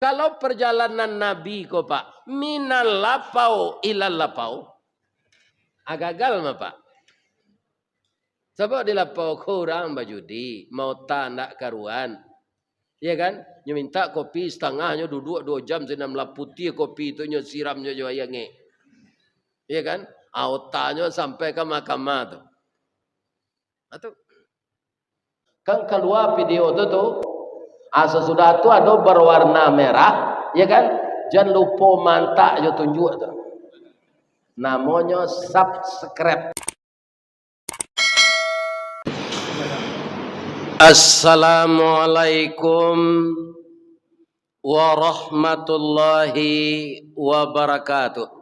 Kalau perjalanan Nabi ko Pak, minal lapau ilal lapau. Agagal mah Pak. Sebab di lapau kurang bajudi, mau tandak karuan. Ya kan? Nyo minta kopi setengahnya duduk 2 jam senam laputi kopi itu nyo siramnya jo ayange. Ya kan? Autanya sampai ke mahkamah tuh. Atau kan keluar video itu tuh. Sesudah itu ada berwarna merah, ya kan? Jangan lupa mantak jo tunjuk tuh. Namanya subscribe. Assalamualaikum warahmatullahi wabarakatuh.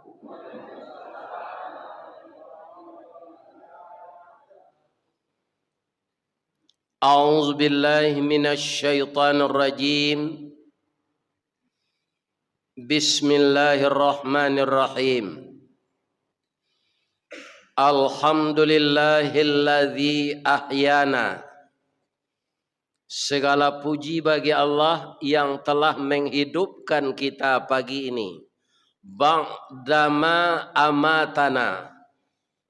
A'udzu billahi minasy syaithanir rajim. Bismillahirrahmanirrahim. Alhamdulillahilladzi ahyana. Segala puji bagi Allah yang telah menghidupkan kita pagi ini. Ba'dama amatana.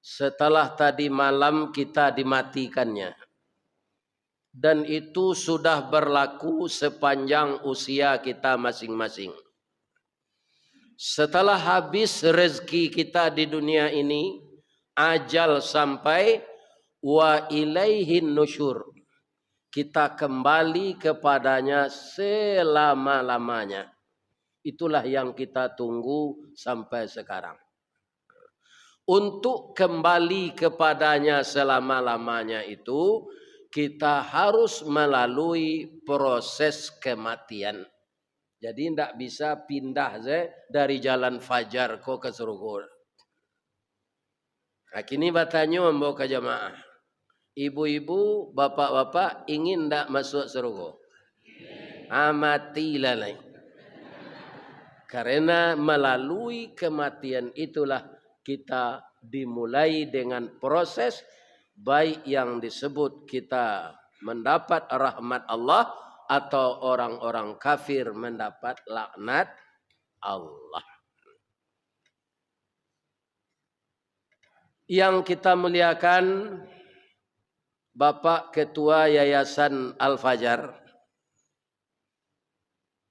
Setelah tadi malam kita dimatikannya. Dan itu sudah berlaku sepanjang usia kita masing-masing. Setelah habis rezeki kita di dunia ini, ajal sampai, wa ilaihin nusyur. Kita kembali kepadanya selama-lamanya. Itulah yang kita tunggu sampai sekarang. Untuk kembali kepadanya selama-lamanya itu, kita harus melalui proses kematian. Jadi tidak bisa pindah dari jalan fajar ke surga. Nah, kini bertanya membawa ke jamaah. Ibu-ibu, bapak-bapak ingin tidak masuk surga? Matilah lain. Karena melalui kematian itulah kita dimulai dengan proses baik yang disebut kita mendapat rahmat Allah atau orang-orang kafir mendapat laknat Allah. Yang kita muliakan Bapak Ketua Yayasan Al-Fajar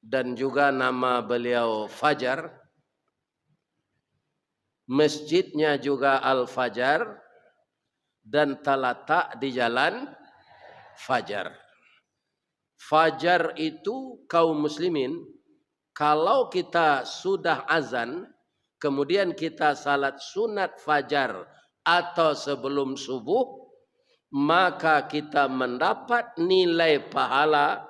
dan juga nama beliau Fajar. Masjidnya juga Al-Fajar. Dan terletak di jalan Fajar. Fajar itu kaum muslimin, kalau kita sudah azan, kemudian kita salat sunat fajar atau sebelum subuh, maka kita mendapat nilai pahala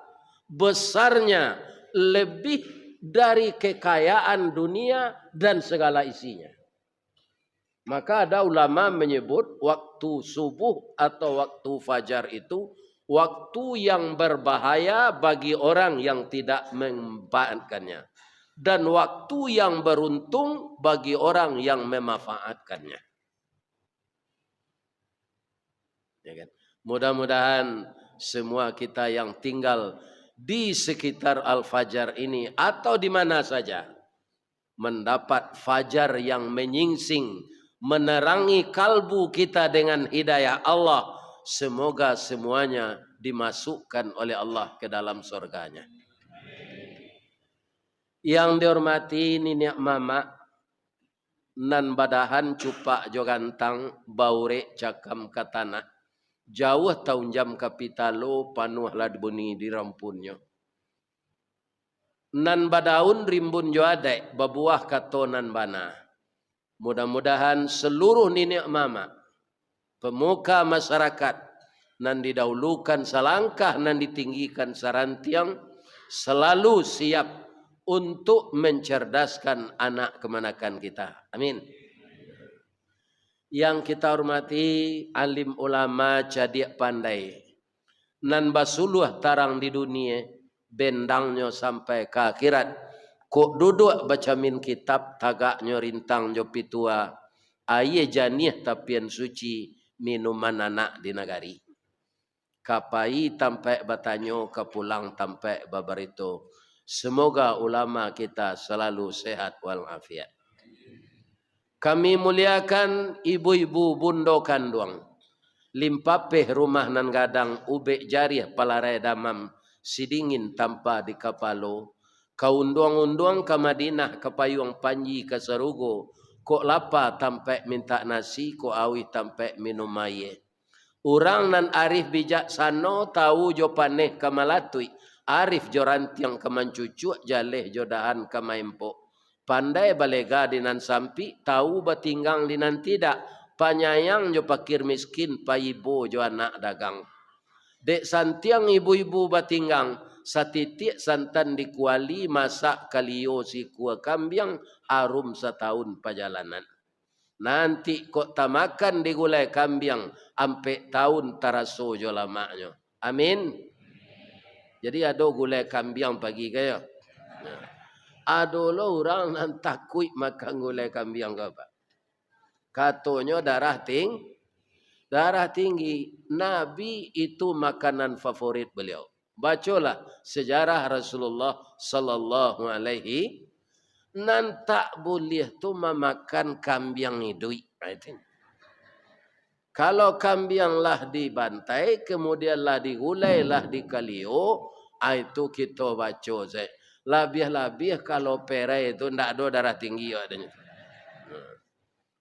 besarnya lebih dari kekayaan dunia dan segala isinya. Maka ada ulama menyebut waktu subuh atau waktu fajar itu waktu yang berbahaya bagi orang yang tidak memanfaatkannya. Dan waktu yang beruntung bagi orang yang memanfaatkannya. Ya kan? Mudah-mudahan semua kita yang tinggal di sekitar Al-Fajar ini atau di mana saja mendapat fajar yang menyingsing, menerangi kalbu kita dengan hidayah Allah. Semoga semuanya dimasukkan oleh Allah ke dalam surganya. Yang dihormati Niniak Mama, nan badahan cupak jogantang baure cakam katana. Jauh tahun jam kapitalo panuh ladbuni di rampunnya. Nan badaun rimbun jo adek babuah katonan bana. Mudah-mudahan seluruh Niniak Mama, pemuka masyarakat, nan didahulukan selangkah, nan ditinggikan sarantiang, selalu siap untuk mencerdaskan anak kemanakan kita. Amin. Yang kita hormati alim ulama cadik pandai, nan basuluh tarang di dunia, bendangnya sampai ke akhirat. Kok duduk baca min kitab tagaknya rintang jopi tua. Aye janih tapian suci minuman anak di negari. Kapai tampai batanyo ke pulang tampai babarito. Semoga ulama kita selalu sehat walafiat. Kami muliakan ibu-ibu bundo kandung. Limpapeh rumah nan gadang ube jariah palarai damam sidingin tanpa di kapalo. Kaunduang-unduang ke Madinah ke payung panji ke Serugo. Kok lapa tampai minta nasi, kok awi tampai minum air. Orang nan arif bijaksana tahu jo paneh ke malatui. Arif jo rantiang ke mancucuk jaleh jodahan ke maimpo. Pandai balega dinan sampi tahu batinggang dinan tidak. Panyayang jo pakir miskin payibo jo anak dagang. Dek santiang ibu-ibu batinggang. Satitik santan dikuali masak kalio si kuah kambiang harum setahun perjalanan. Nanti kok tamakan di gulai kambiang ampe tahun taraso jo lamaknya. Amin. Jadi ada gulai kambiang pagi kaya. Ada lo orang nan takut makan gulai kambiang ke apa? Katanya darah tinggi. Nabi itu makanan favorit beliau. Bacalah sejarah Rasulullah sallallahu alaihi nan tak boleh tu memakan kambiang hidup. Kalau kambiang lah dibantai, kemudian lah digulai, lah dikalio, itu kita baca saya. Lebih-lebih kalau perai itu tidak ada darah tinggi adanya.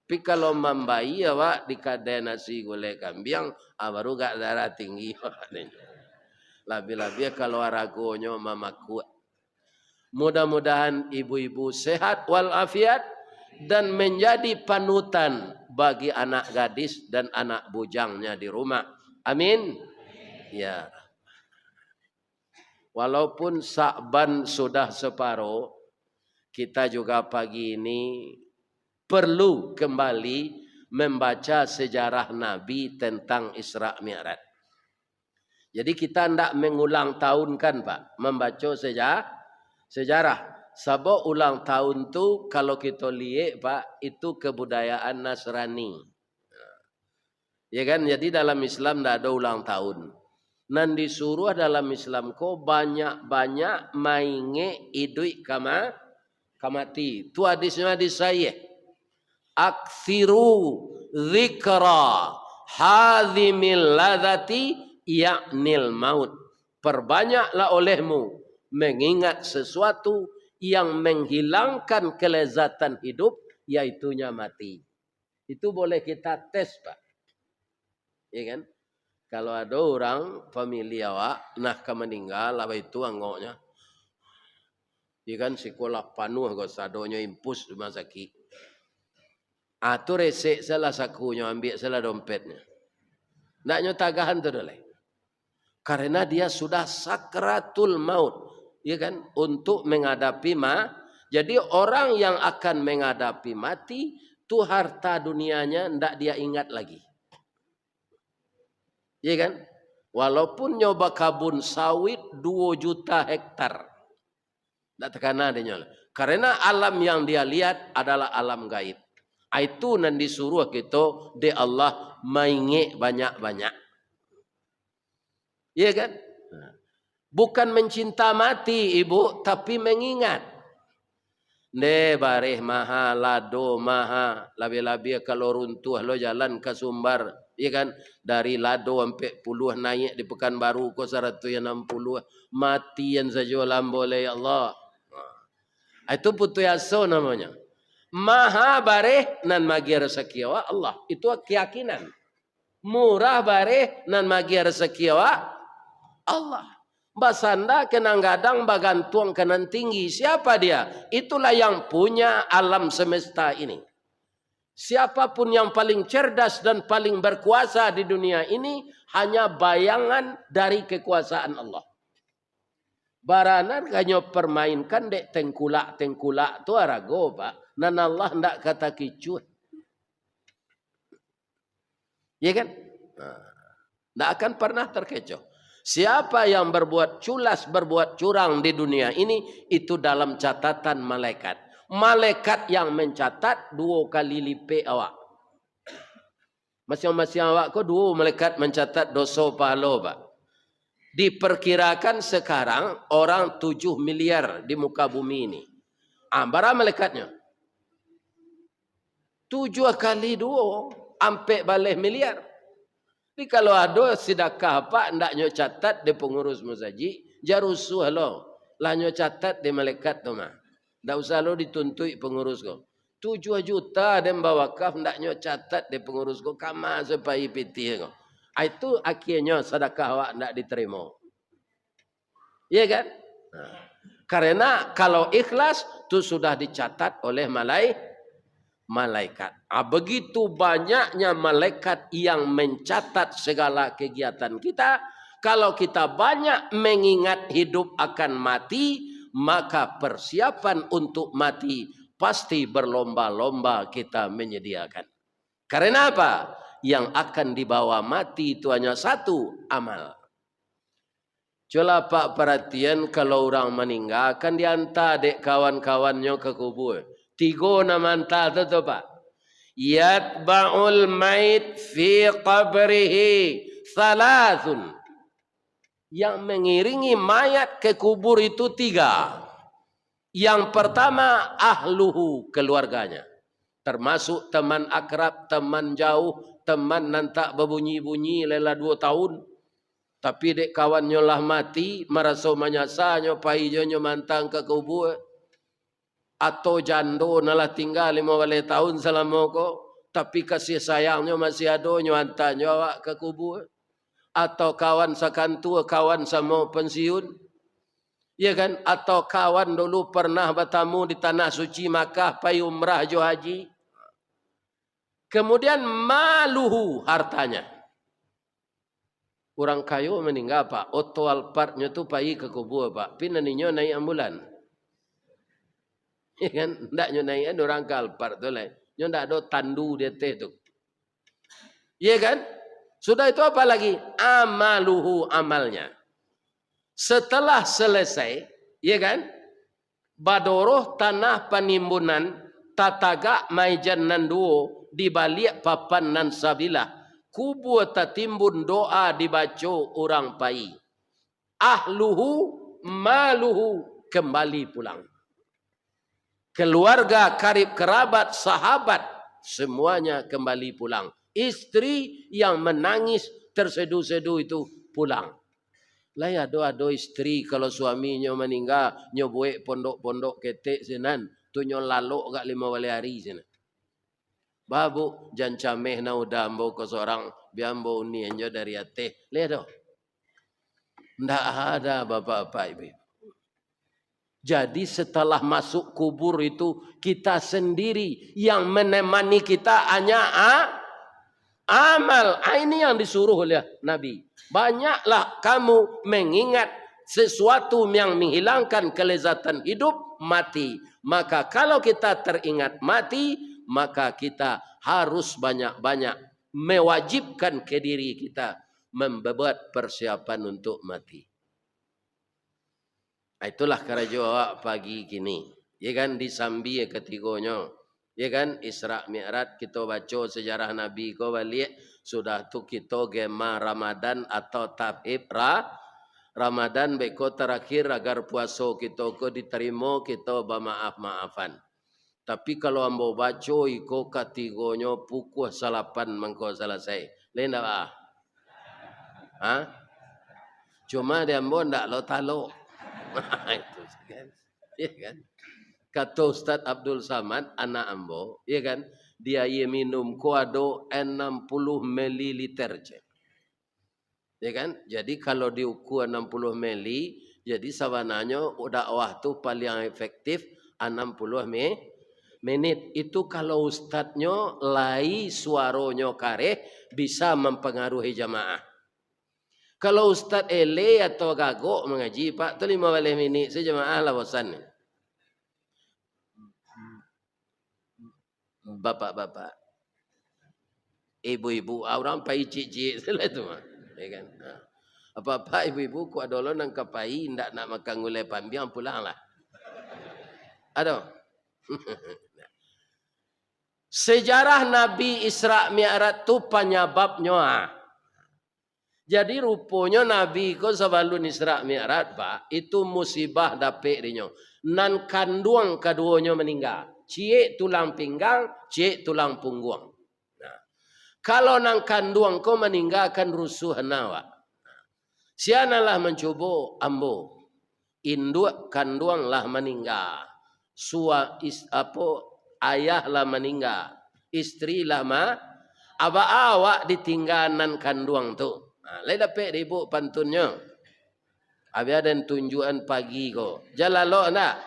Tapi kalau membayi awak di kadai nasi gulai kambiang, baru gak darah tinggi adanya. Lebih-lebih kalau aragonya mama kuat. Mudah-mudahan ibu-ibu sehat walafiat dan menjadi panutan bagi anak gadis dan anak bujangnya di rumah. Amin. Ya. Walaupun Sa'ban sudah separuh, kita juga pagi ini perlu kembali membaca sejarah Nabi tentang Isra Mi'raj. Jadi kita tidak mengulang tahun kan Pak, membaca sejarah. Sebab ulang tahun tu kalau kita lihat Pak, itu kebudayaan Nasrani. Ya kan, jadi dalam Islam tidak ada ulang tahun. Nan disuruh dalam Islam ko banyak-banyak mainge idui kamati. Tu hadisnya hadis saya. Aksiru zikra hadhimil ladati ya'nil maut. Perbanyaklah olehmu mengingat sesuatu yang menghilangkan kelezatan hidup, yaitunya mati. Itu boleh kita tes Pak. Ya kan? Kalau ada orang famili awak nah meninggal apa itu anggoknya. Ya kan sekolah panuh kau sadonya impus rumah sakit. Tu resek salah sakunya ambil salah dompetnya. Naknya tagahan tu dole. Karena dia sudah sakratul maut, ya kan, untuk menghadapi Jadi orang yang akan menghadapi mati, tu harta dunianya ndak dia ingat lagi. Ya kan? Walaupun nyoba kabun sawit 2 juta hektar. Ndak terkena dia nyoba. Karena alam yang dia lihat adalah alam gaib. Itu nan disuruh kita di Allah mainge banyak-banyak. Iya kan? Bukan mencinta mati ibu, tapi mengingat. Ne bareh maha, lado maha, labi-labi kalau runtuh lo jalan ke Sumbar, iya kan? Dari lado sampai puluh naik di Pekanbaru ke 160, mati yang saja boleh ya Allah. Itu putu yaso namanya. Maha bareh nan magi rezeki Allah. Itu keyakinan. Murah bareh nan magi rezeki Allah. Basanda kenang gadang bagantuang kenan tinggi. Siapa dia? Itulah yang punya alam semesta ini. Siapapun yang paling cerdas dan paling berkuasa di dunia ini hanya bayangan dari kekuasaan Allah. Baranan kanyo permainkan dek tengkulak tu arago Pak. Nan Allah ndak kata kicut. Ya kan? Ndak akan pernah terkecoh. Siapa yang berbuat culas, berbuat curang di dunia ini, itu dalam catatan malaikat. Malaikat yang mencatat 2 kali lipat awak. Masing-masing awak ko 2 malaikat mencatat dosa pahala Pak. Diperkirakan sekarang orang 7 miliar di muka bumi ini. Berapa malaikatnya? 7 kali 2, sampai balik miliar. Tapi kalau ada sedekah apa, ndaknya catat di pengurus masjid, jarusuh lo. Lahnya catat di malaikat tu mah. Ndak usah lo dituntui pengurus ko. 7 juta dan bawa wakaf ndaknya catat di pengurus ko, kama supaya piti ko. Itu akhirnya sedekah awak ndak diterima. Iya kan? Nah, karena kalau ikhlas itu sudah dicatat oleh malaikat. Begitu banyaknya malaikat yang mencatat segala kegiatan kita. Kalau kita banyak mengingat hidup akan mati, maka persiapan untuk mati pasti berlomba-lomba kita menyediakan. Karena apa? Yang akan dibawa mati itu hanya satu, amal. Coba Pak perhatian, kalau orang meninggal akan diantar dek kawan-kawannya ke kubur. 3 nama hantar tu Pak. Yatba'ul mait fi qabrihi thalathun. Yang mengiringi mayat ke kubur itu 3. Yang pertama ahluhu, keluarganya. Termasuk teman akrab, teman jauh, teman nantak berbunyi-bunyi lela 2 tahun. Tapi dek kawannya lah mati, merasa menyasanya, pahijonya mantang ke kubur. Atau jando nalah tinggal 15 tahun selama ko, tapi kasih sayangnya masih ada, nyuantannya awak ke kubur. Atau kawan sakantua, kawan sama pensiun. Ya kan? Atau kawan dulu pernah bertamu di tanah suci Makkah, pai umrah jo haji. Kemudian maluhu, hartanya. Orang kayu meninggal Pak, oto alpartnya tu pai ke kubur Pak, pinaninya naik ambulan. Ya kan? Ndaknya naik orang ke alpart tu lah. Nyo ndak ada tandu dia teh tu. Ya kan? Sudah itu apa lagi? Amaluhu, amalnya. Setelah selesai, ya kan? Badoroh tanah penimbunan tataga maijan nanduo di balik papan nan sabilah. Kubur tatimbun doa dibaca orang pai. Ahluhu maluhu, kembali pulang. Keluarga, karib kerabat, sahabat, semuanya kembali pulang. Istri yang menangis terseduh-seduh itu pulang. Lah ya do istri kalau suaminya meninggal nyobuek pondok-pondok ketek senan tu nyo lalok gak 5 hari sana. Babu jancameh na udah ambo ke seorang biambo ni enjo dari ate. Lihat do. Ndak ada bapak-bapak ibu. Jadi setelah masuk kubur itu kita sendiri yang menemani kita hanya amal. Ini yang disuruh oleh Nabi. Banyaklah kamu mengingat sesuatu yang menghilangkan kelezatan hidup, mati. Maka kalau kita teringat mati, maka kita harus banyak-banyak mewajibkan ke diri kita membuat persiapan untuk mati. Itulah kerajo awak pagi kini. Ya kan, disambi ketiganya. Ya kan, Isra Mi'raj kita baca sejarah Nabi ko balik. Sudah tu kita gema Ramadan atau tabib Ramadan beko terakhir agar puasa kita ko diterima, kita bermaaf-maafan. Tapi kalau ambo baca iko ketigonya pukul 8 mengko selesai. Lain tak ah? Ha? Cuma dia ambo ndak lo talo. Itu kan. Ya kan? Kata Ustaz Abdul Samad anak ambo, ya kan? Dia minum kuado 60 ml je. Ya kan? Jadi kalau diukur 60 ml, jadi sabananya dakwah tu paling efektif 60 menit. Itu kalau ustadznya lai suaranya kareh bisa mempengaruhi jamaah. Kalau ustadz ele atau gagok mengaji, Pak, tu 15 minit sejamaah lah bosan. Bapak-bapak, ibu-ibu, orang pai cik-cik selah tu mah. Ya kan? Apa-apa ibu-ibu ku adolo nang kapai ndak nak makan gulai pambiang pulanglah. Aduh. Sejarah Nabi Isra Mi'raj tu penyebabnya. Jadi rupanya Nabi ko sebelum Isra Mi'raj Pak, itu musibah dapet dinyo. Nan kanduang keduanya meninggal. Cie tulang pinggang, cie tulang punggung. Nah, kalau nang kanduang ko meninggalkan rusuh nawa. Sianalah mencoba ambo. Induk kanduang lah meninggal. Ayah lah meninggal. Istri lah awak ditinggalan kanduang tu. Lain dapat ibu pantunnya. Habis ada tunjuan pagi ko. Jalalo nak.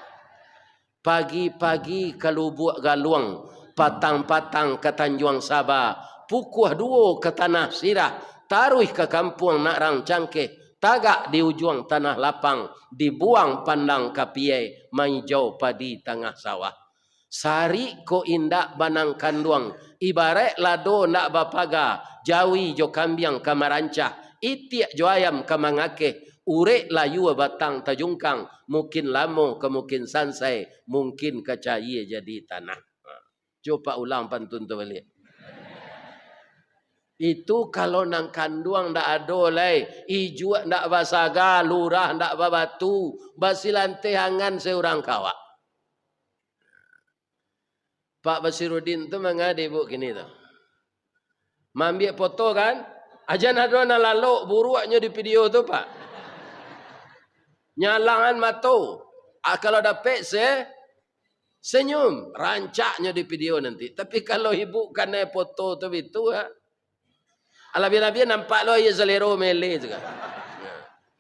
Pagi-pagi ke Lubuk Galuang. Patang-patang ke Tanjung Sabah. Pukuh dua ke Tanah Sirah. Taruh ke kampung nak rang cangkeh. Tagak di ujung tanah lapang. Dibuang pandang kapiai. Mai jauh padi tengah sawah. Sari ko indak banang kanduang. Ibarat lado nak bapaga. Jawi jo kambiang kamarancah. Itiak jo ayam kamangakeh. Urek layu batang tajungkang. Mungkin lamo ke mungkin sansai. Mungkin kecaya jadi tanah. Coba ulang pantun tu balik. Itu kalau nang kanduang ndak ada lai. Ijuk ndak basaga. Lurah ndak babatu. Basilante hangan seorang kawak. Pak Basiruddin tu mengadi bu kini tu. Mambiak foto kan? Ajan ada na lalu buruaknya di video tu Pak. Nyalangan mata. Kalau dapat senyum. Rancaknya di video nanti. Tapi kalau ibu kena foto tu itu. Alhamdulillah nampak lo ya selero mele juga.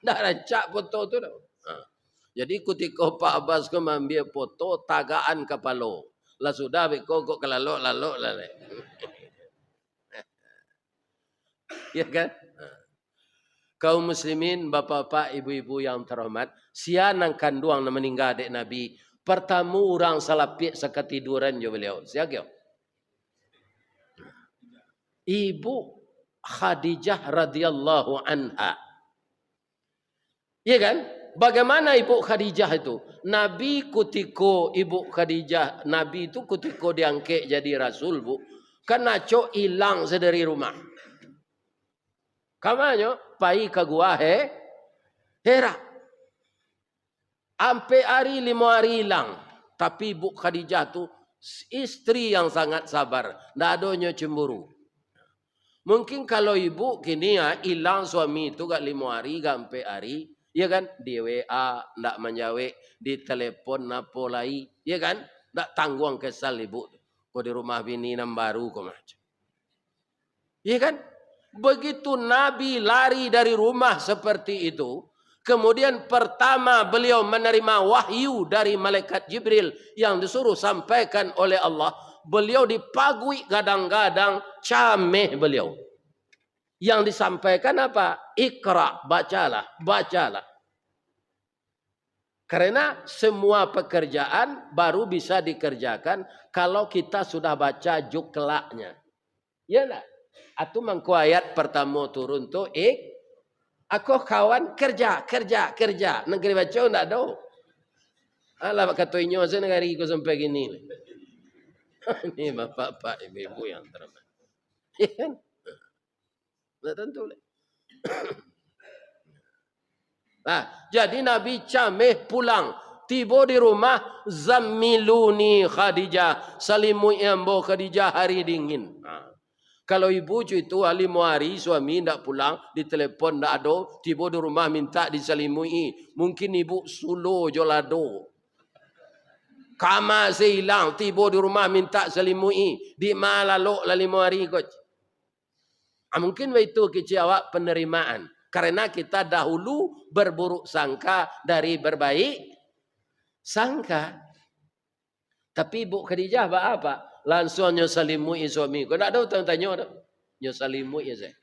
Dah rancak foto tu dah. Jadi ketika Pak Abbas ko ambil foto tagaan kepala. Lah sudah beko kok kelalok lalek. Ya kan? Kaum muslimin, bapak-bapak, ibu-ibu yang terhormat, sianang kanduang na meninggal dek Nabi, pertama orang salapik seketiduran jo beliau. Siapa? Ibu Khadijah radhiyallahu anha. Ya kan? Bagaimana Ibu Khadijah itu? Nabi kutiko Ibu Khadijah, Nabi itu kutiko diangkat jadi Rasul bu. Karena cok hilang sedari rumah. Kamanyo, pai ke gua Hera. Ampe hari 5 hari hilang. Tapi Ibu Khadijah tu istri yang sangat sabar. Ndak adonyo cemburu. Mungkin kalau ibu kini ya hilang suami itu gak 5 hari, gak ampe hari. Ya kan? Di WA, ndak menjawab. Di telepon napolai. Ya kan? Ndak tanggung kesal ibu. Kau di rumah bini nam baru kau macam. Ya kan? Begitu Nabi lari dari rumah seperti itu. Kemudian pertama beliau menerima wahyu dari malaikat Jibril. Yang disuruh sampaikan oleh Allah. Beliau dipagui gadang-gadang cameh beliau. Yang disampaikan apa? Iqra, bacalah, bacalah. Karena semua pekerjaan baru bisa dikerjakan kalau kita sudah baca juklaknya. Ya enggak? Atau mangko ayat pertama turun tu aku kawan kerja. Negeri baca enggak ada. Alah kata inyo saya negari ko sampai gini. Ini bapak-bapak, ibu-ibu yang terhormat. Ya kan? Nah, tentu. Nah, jadi Nabi cameh pulang. Tiba di rumah. Zammiluni Khadijah. Salimui ambo Khadijah hari dingin. Nah, kalau ibu itu 5 hari suami tidak pulang. Di telepon tidak ada. Tiba di rumah minta disalimui. Mungkin ibu suluh jolado. Kama sehilang. Tiba di rumah minta salimui. Di mana lo lah 5 hari kot. Mungkin itu kecewa penerimaan. Karena kita dahulu berburuk sangka dari berbaik sangka. Tapi Ibu Khadijah apa? Langsung nyosalimui suami. Kau tak tahu tanya tak? Nyosalimui ya saya.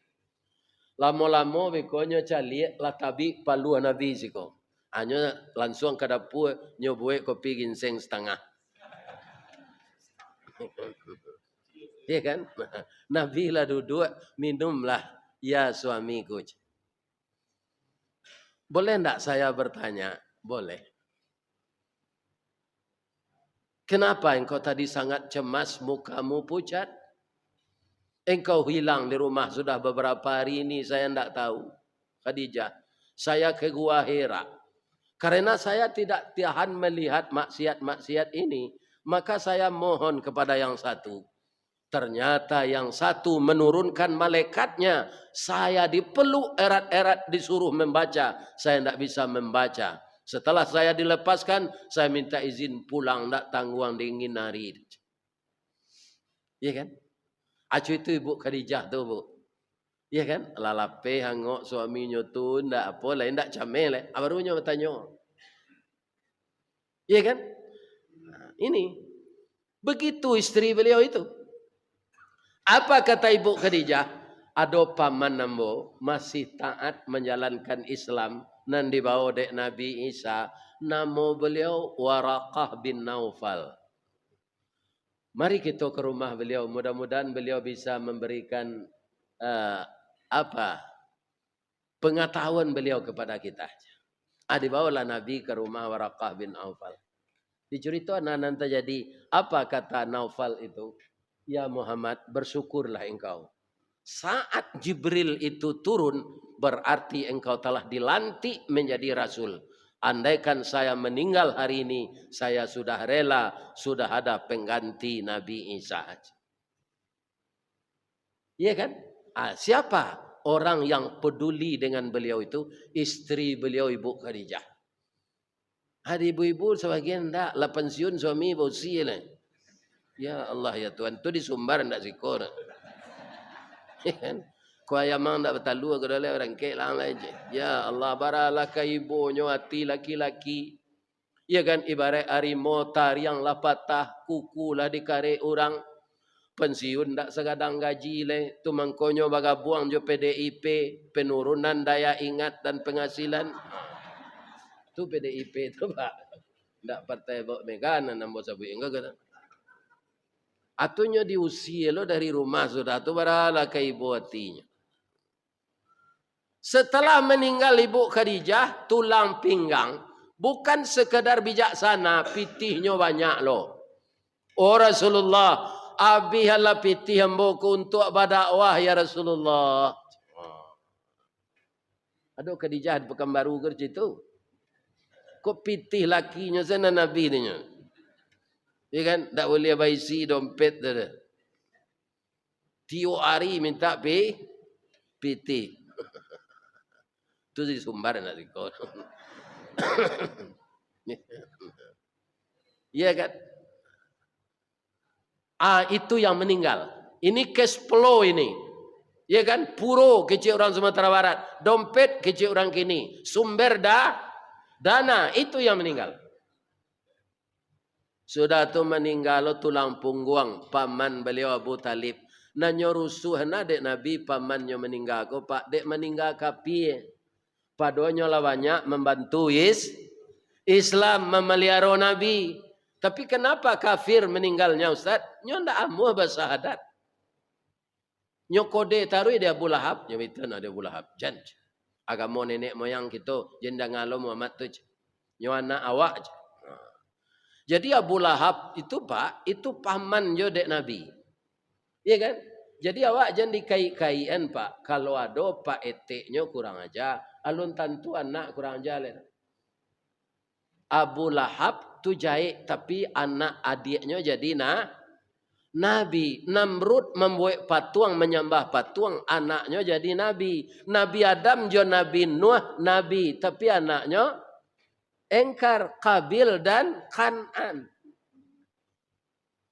Lama-lama bekonya cali lah tabi palu Nabi siko. Hanya langsung ke dapur nyobuat kopi ginseng setengah. Ya kan? Nabi lah duduk minumlah ya suamiku. Boleh enggak saya bertanya? Boleh. Kenapa engkau tadi sangat cemas, mukamu pucat? Engkau hilang di rumah sudah beberapa hari ini, saya tidak tahu. Khadijah, saya ke Gua Hira. Karena saya tidak tahan melihat maksiat-maksiat ini, maka saya mohon kepada yang satu. Ternyata yang satu menurunkan malaikatnya. Saya dipeluk erat-erat disuruh membaca. Saya tidak bisa membaca. Setelah saya dilepaskan, saya minta izin pulang. Tidak tangguang dingin hari. Ya kan? Acu itu Ibu Khadijah tu Bu. Ya kan? Lalape hangok suaminya tu. Tidak apa lain. Tidak camel. Barunya bertanya. Ya kan? Nah, ini. Begitu istri beliau itu. Apa kata Ibu Khadijah? Ado paman nambo masih taat menjalankan Islam nan dibawa dek Nabi Isa. Namo beliau Waraqah bin Naufal. Mari kita ke rumah beliau. Mudah-mudahan beliau bisa memberikan pengetahuan beliau kepada kita. Dibawalah Nabi ke rumah Waraqah bin Naufal. Diceritakan nanti jadi apa kata Naufal itu? Ya Muhammad, bersyukurlah engkau. Saat Jibril itu turun, berarti engkau telah dilantik menjadi Rasul. Andaikan saya meninggal hari ini, saya sudah rela, sudah ada pengganti Nabi Isa. Iya kan? Siapa orang yang peduli dengan beliau itu? Istri beliau Ibu Khadijah. Ada ibu-ibu sebagian tak, lah pensiun suami bausi lah. Ya Allah ya Tuhan, tu di Sumbar ndak sikor. Kan? Kau ayamang ndak bertalu ke dalam orang kek lang aja. Ya Allah baralah ke ibunya hati laki-laki. Ya kan ibarat harimau yang lah patah kuku lah dikare orang. Pensiun ndak segadang gaji le, tu mangkonyo bagabuang jo PDIP, penurunan daya ingat dan penghasilan. Tu PDIP tu Pak. Ndak partai Bok Megana nambo sabu enggak kata. Atunya diusir lo dari rumah sudah tu baralah ke ibu hatinya. Setelah meninggal Ibu Khadijah, tulang pinggang bukan sekedar bijaksana, pitihnya banyak lo. Oh Rasulullah, abihalah pitih hambaku untuk berdakwah ya Rasulullah. Aduh Khadijah di Pekanbaru kerja itu. Kok pitih lakinya sana Nabi ni. Ya kan? Tak boleh baisi dompet dah. Tiap hari minta PT. Itu di Sumbar nak dikor. Ya kan? Itu yang meninggal. Ini cash flow ini. Ya kan? Puro kecil orang Sumatera Barat. Dompet kecil orang kini. Sumber dana. Itu yang meninggal. Sudah tu meninggal tulang punggung paman beliau Abu Talib. Nanyo rusuh dek Nabi pamannya meninggal ko pak dek meninggal kapi. Padonya lah banyak membantu Islam memelihara Nabi. Tapi kenapa kafir meninggalnya Ustaz? Nyo ndak amuh bersahadat. Nyo kode taruh dia Abu Lahab, nyo itu ada Abu Lahab. Janj. Agama nenek moyang kita jenda ngalo Muhammad tu. Nyo anak awak. Jadi Abu Lahab itu Pak, itu paman jo dek Nabi. Iya kan? Jadi awak jangan dikait-kaitan Pak. Kalau ada Pak eteknya kurang aja, alun tentu anak kurang aja. Abu Lahab tu jahit tapi anak adiknya jadi Nabi. Namrud membuat patung, menyembah patung, anaknya jadi Nabi. Nabi Adam jo Nabi Nuh, Nabi. Tapi anaknya engkar, Kabil dan Kanan.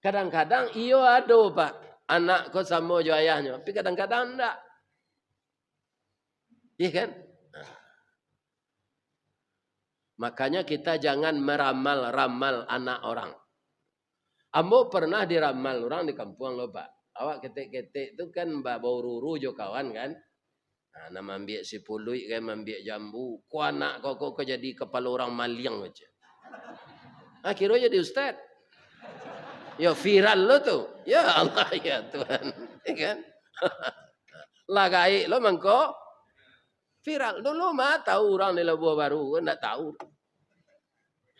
Kadang-kadang iyo ada Pak. Anak kau sama jo ayahnya. Tapi kadang-kadang enggak. Iya kan? Makanya kita jangan meramal-ramal anak orang. Ambo pernah diramal orang di kampung lo Pak. Awak ketik-ketik itu kan bau ruru jo kawan kan. Nah, nama ambil si pului kan, ambil jambu. Ku anak kau jadi kepala orang maliang aja. Akhirnya jadi ustaz. Ya viral lo tu. Ya Allah ya Tuhan. Ya kan? Lagai lo mangko viral. Dulu mah tahu orang di Labuan Baru kan tak tahu.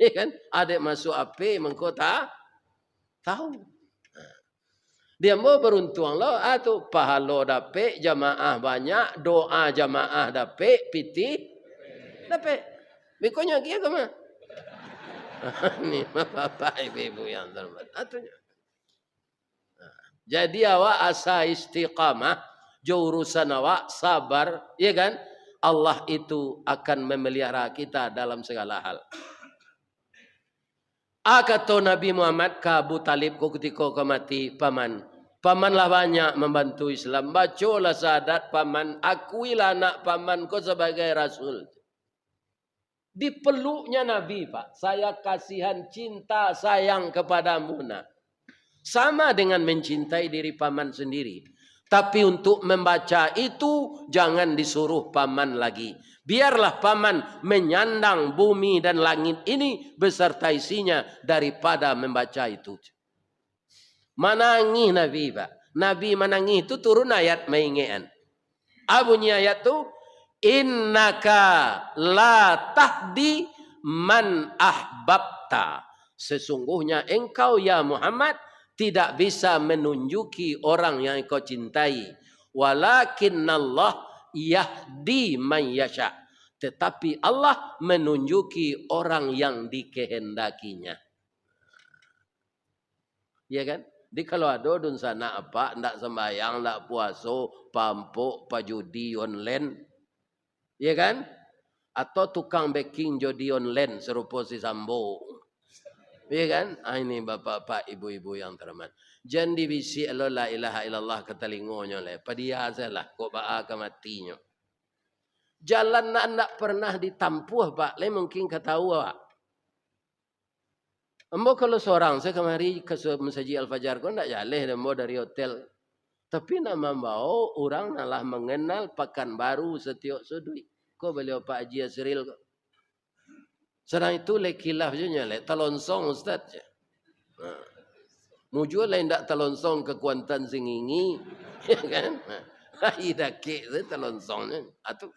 Ya kan? Adik masuk AP mangko tahu. Dia mau beruntung lo atau pahalo dapet, jamaah banyak, doa jamaah dapet, piti dapet. Bekonya kia ke mana? Ini bapak ibu yang terhormat. Atunya. Jadi awak asa istiqamah, jurusan awak sabar, ya kan? Allah itu akan memelihara kita dalam segala hal. Kata Nabi Muhammad ke Abu Talib ketika kau mati paman. Pamanlah banyak membantu Islam. Bacalah syahadat paman. Akuilah anak paman kau sebagai Rasul. Dipeluknya Nabi Pak. Saya kasihan cinta sayang kepadamu nak. Sama dengan mencintai diri paman sendiri. Tapi untuk membaca itu jangan disuruh paman lagi. Biarlah paman menyandang bumi dan langit ini beserta isinya daripada membaca itu. Menangis Nabi Pak. Nabi menangis itu turun ayat mengingatkan. Bunyi ayat itu, innaka la tahdi man ahbabta. Sesungguhnya engkau ya Muhammad tidak bisa menunjuki orang yang kau cintai. Walakinnallah yahdi man yasha. Tetapi Allah menunjuki orang yang dikehendakinya. Ya kan? Jadi kalau ada dun sana apa, ndak sembahyang, ndak puaso, pampuk, pajudi online. Ya kan? Atau tukang baking jodi online serupa si Sambo. Ya kan? Ini bapak-bapak, ibu-ibu yang terhormat. Jangan dibisi la ilaha illallah ke telingonya le. Padia salah kok ba'a ke matinya. Jalan nak pernah ditampuh Pak, le mungkin ketahu Pak. Ambo kalau seorang saya kemari ke Masjid Al-Fajar kau ndak jaleh ambo dari hotel. Tapi nama bau orang nalah mengenal Pekanbaru Setiok Sudui. Kau beliau Pak Haji Asril kau. Sedang itu le kilaf je nyale talonsong ustaz je. Mujur lain ndak talonsong ke Kuantan Singingi, ya kan? Ai dake se talonsongnya atuh.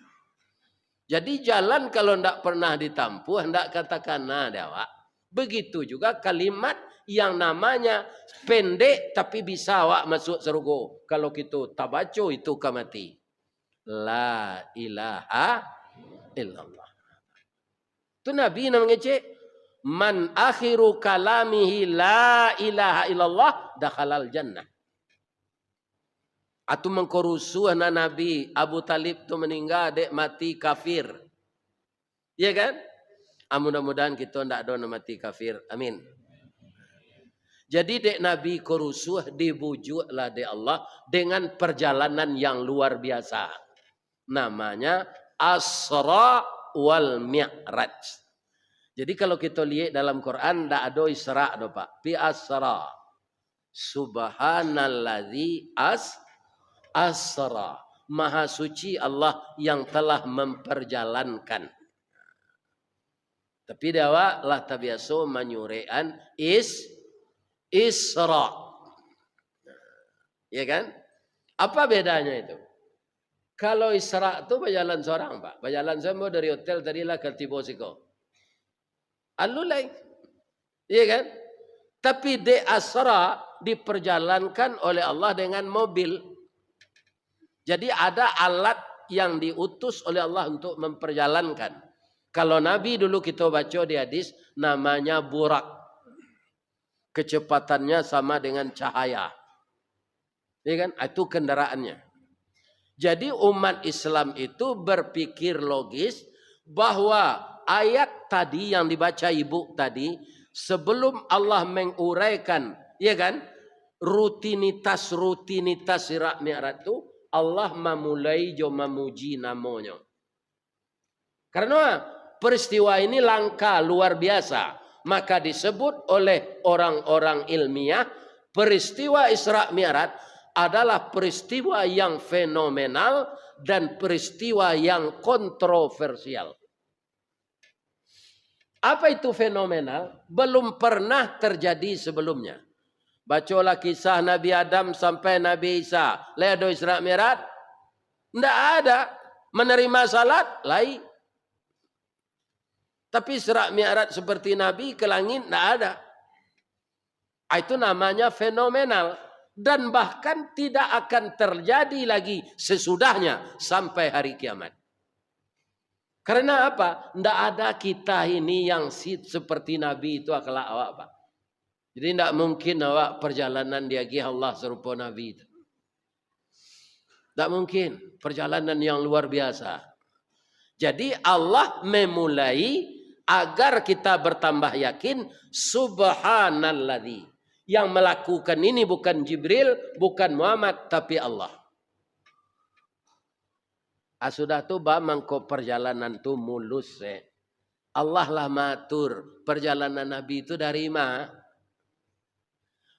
Jadi jalan kalau ndak pernah ditampuh ndak katakan ada Pak. Begitu juga kalimat yang namanya pendek tapi bisa awak masuk surga. Kalau kita tabaco itu kamati. La ilaha illallah. Itu Nabi namanya cik. Man akhiru kalamihi la ilaha illallah dakhalal jannah. Atau mengkorusu anak Nabi Abu Talib tu meninggal dek mati kafir. Ya kan? Mudah-mudahan kita tidak ada mati kafir. Amin. Jadi dek Nabi korusuh dibujuklah dek Allah dengan perjalanan yang luar biasa. Namanya Asra wal Mi'raj. Jadi kalau kita lihat dalam Quran tidak ada Isra do Pak. Fi Asra. Subhanalladzi asra. Maha suci Allah yang telah memperjalankan. Tapi dawa lah tabiaso menyurean Isra. Ya kan? Apa bedanya itu? Kalau Isra itu berjalan seorang Pak. Berjalan semua dari hotel tadilah ke Tibosiko. Alulai. Ya kan? Tapi di Asra diperjalankan oleh Allah dengan mobil. Jadi ada alat yang diutus oleh Allah untuk memperjalankan. Kalau Nabi dulu kita baca di hadis namanya burak. Kecepatannya sama dengan cahaya. Ya kan? Itu kendaraannya. Jadi umat Islam itu berpikir logis bahwa ayat tadi yang dibaca ibu tadi sebelum Allah menguraikan, ya kan? Rutinitas Isra Mi'raj itu Allah memulai jo memuji namanya. Karena peristiwa ini langka luar biasa. Maka disebut oleh orang-orang ilmiah peristiwa Isra Mi'raj adalah peristiwa yang fenomenal dan peristiwa yang kontroversial. Apa itu fenomenal? Belum pernah terjadi sebelumnya. Bacalah kisah Nabi Adam sampai Nabi Isa. Ledo Isra Mi'raj? Tidak ada. Menerima salat? Lain. Tapi Isra Mi'raj seperti Nabi ke langit tidak ada. Itu namanya fenomenal. dan bahkan tidak akan terjadi lagi sesudahnya sampai hari kiamat. Karena apa? Tidak ada kita ini yang seperti Nabi itu akhlak awak, Pak. Jadi tidak mungkin awak perjalanan diagih Allah serupa Nabi itu. Tidak mungkin. Perjalanan yang luar biasa. Jadi Allah memulai agar kita bertambah yakin. Subhanalladzi. Yang melakukan ini bukan Jibril, bukan Muhammad, tapi Allah. Sudah tu mangko perjalanan tu mulus. Allah lah matur. Perjalanan Nabi itu dari mana?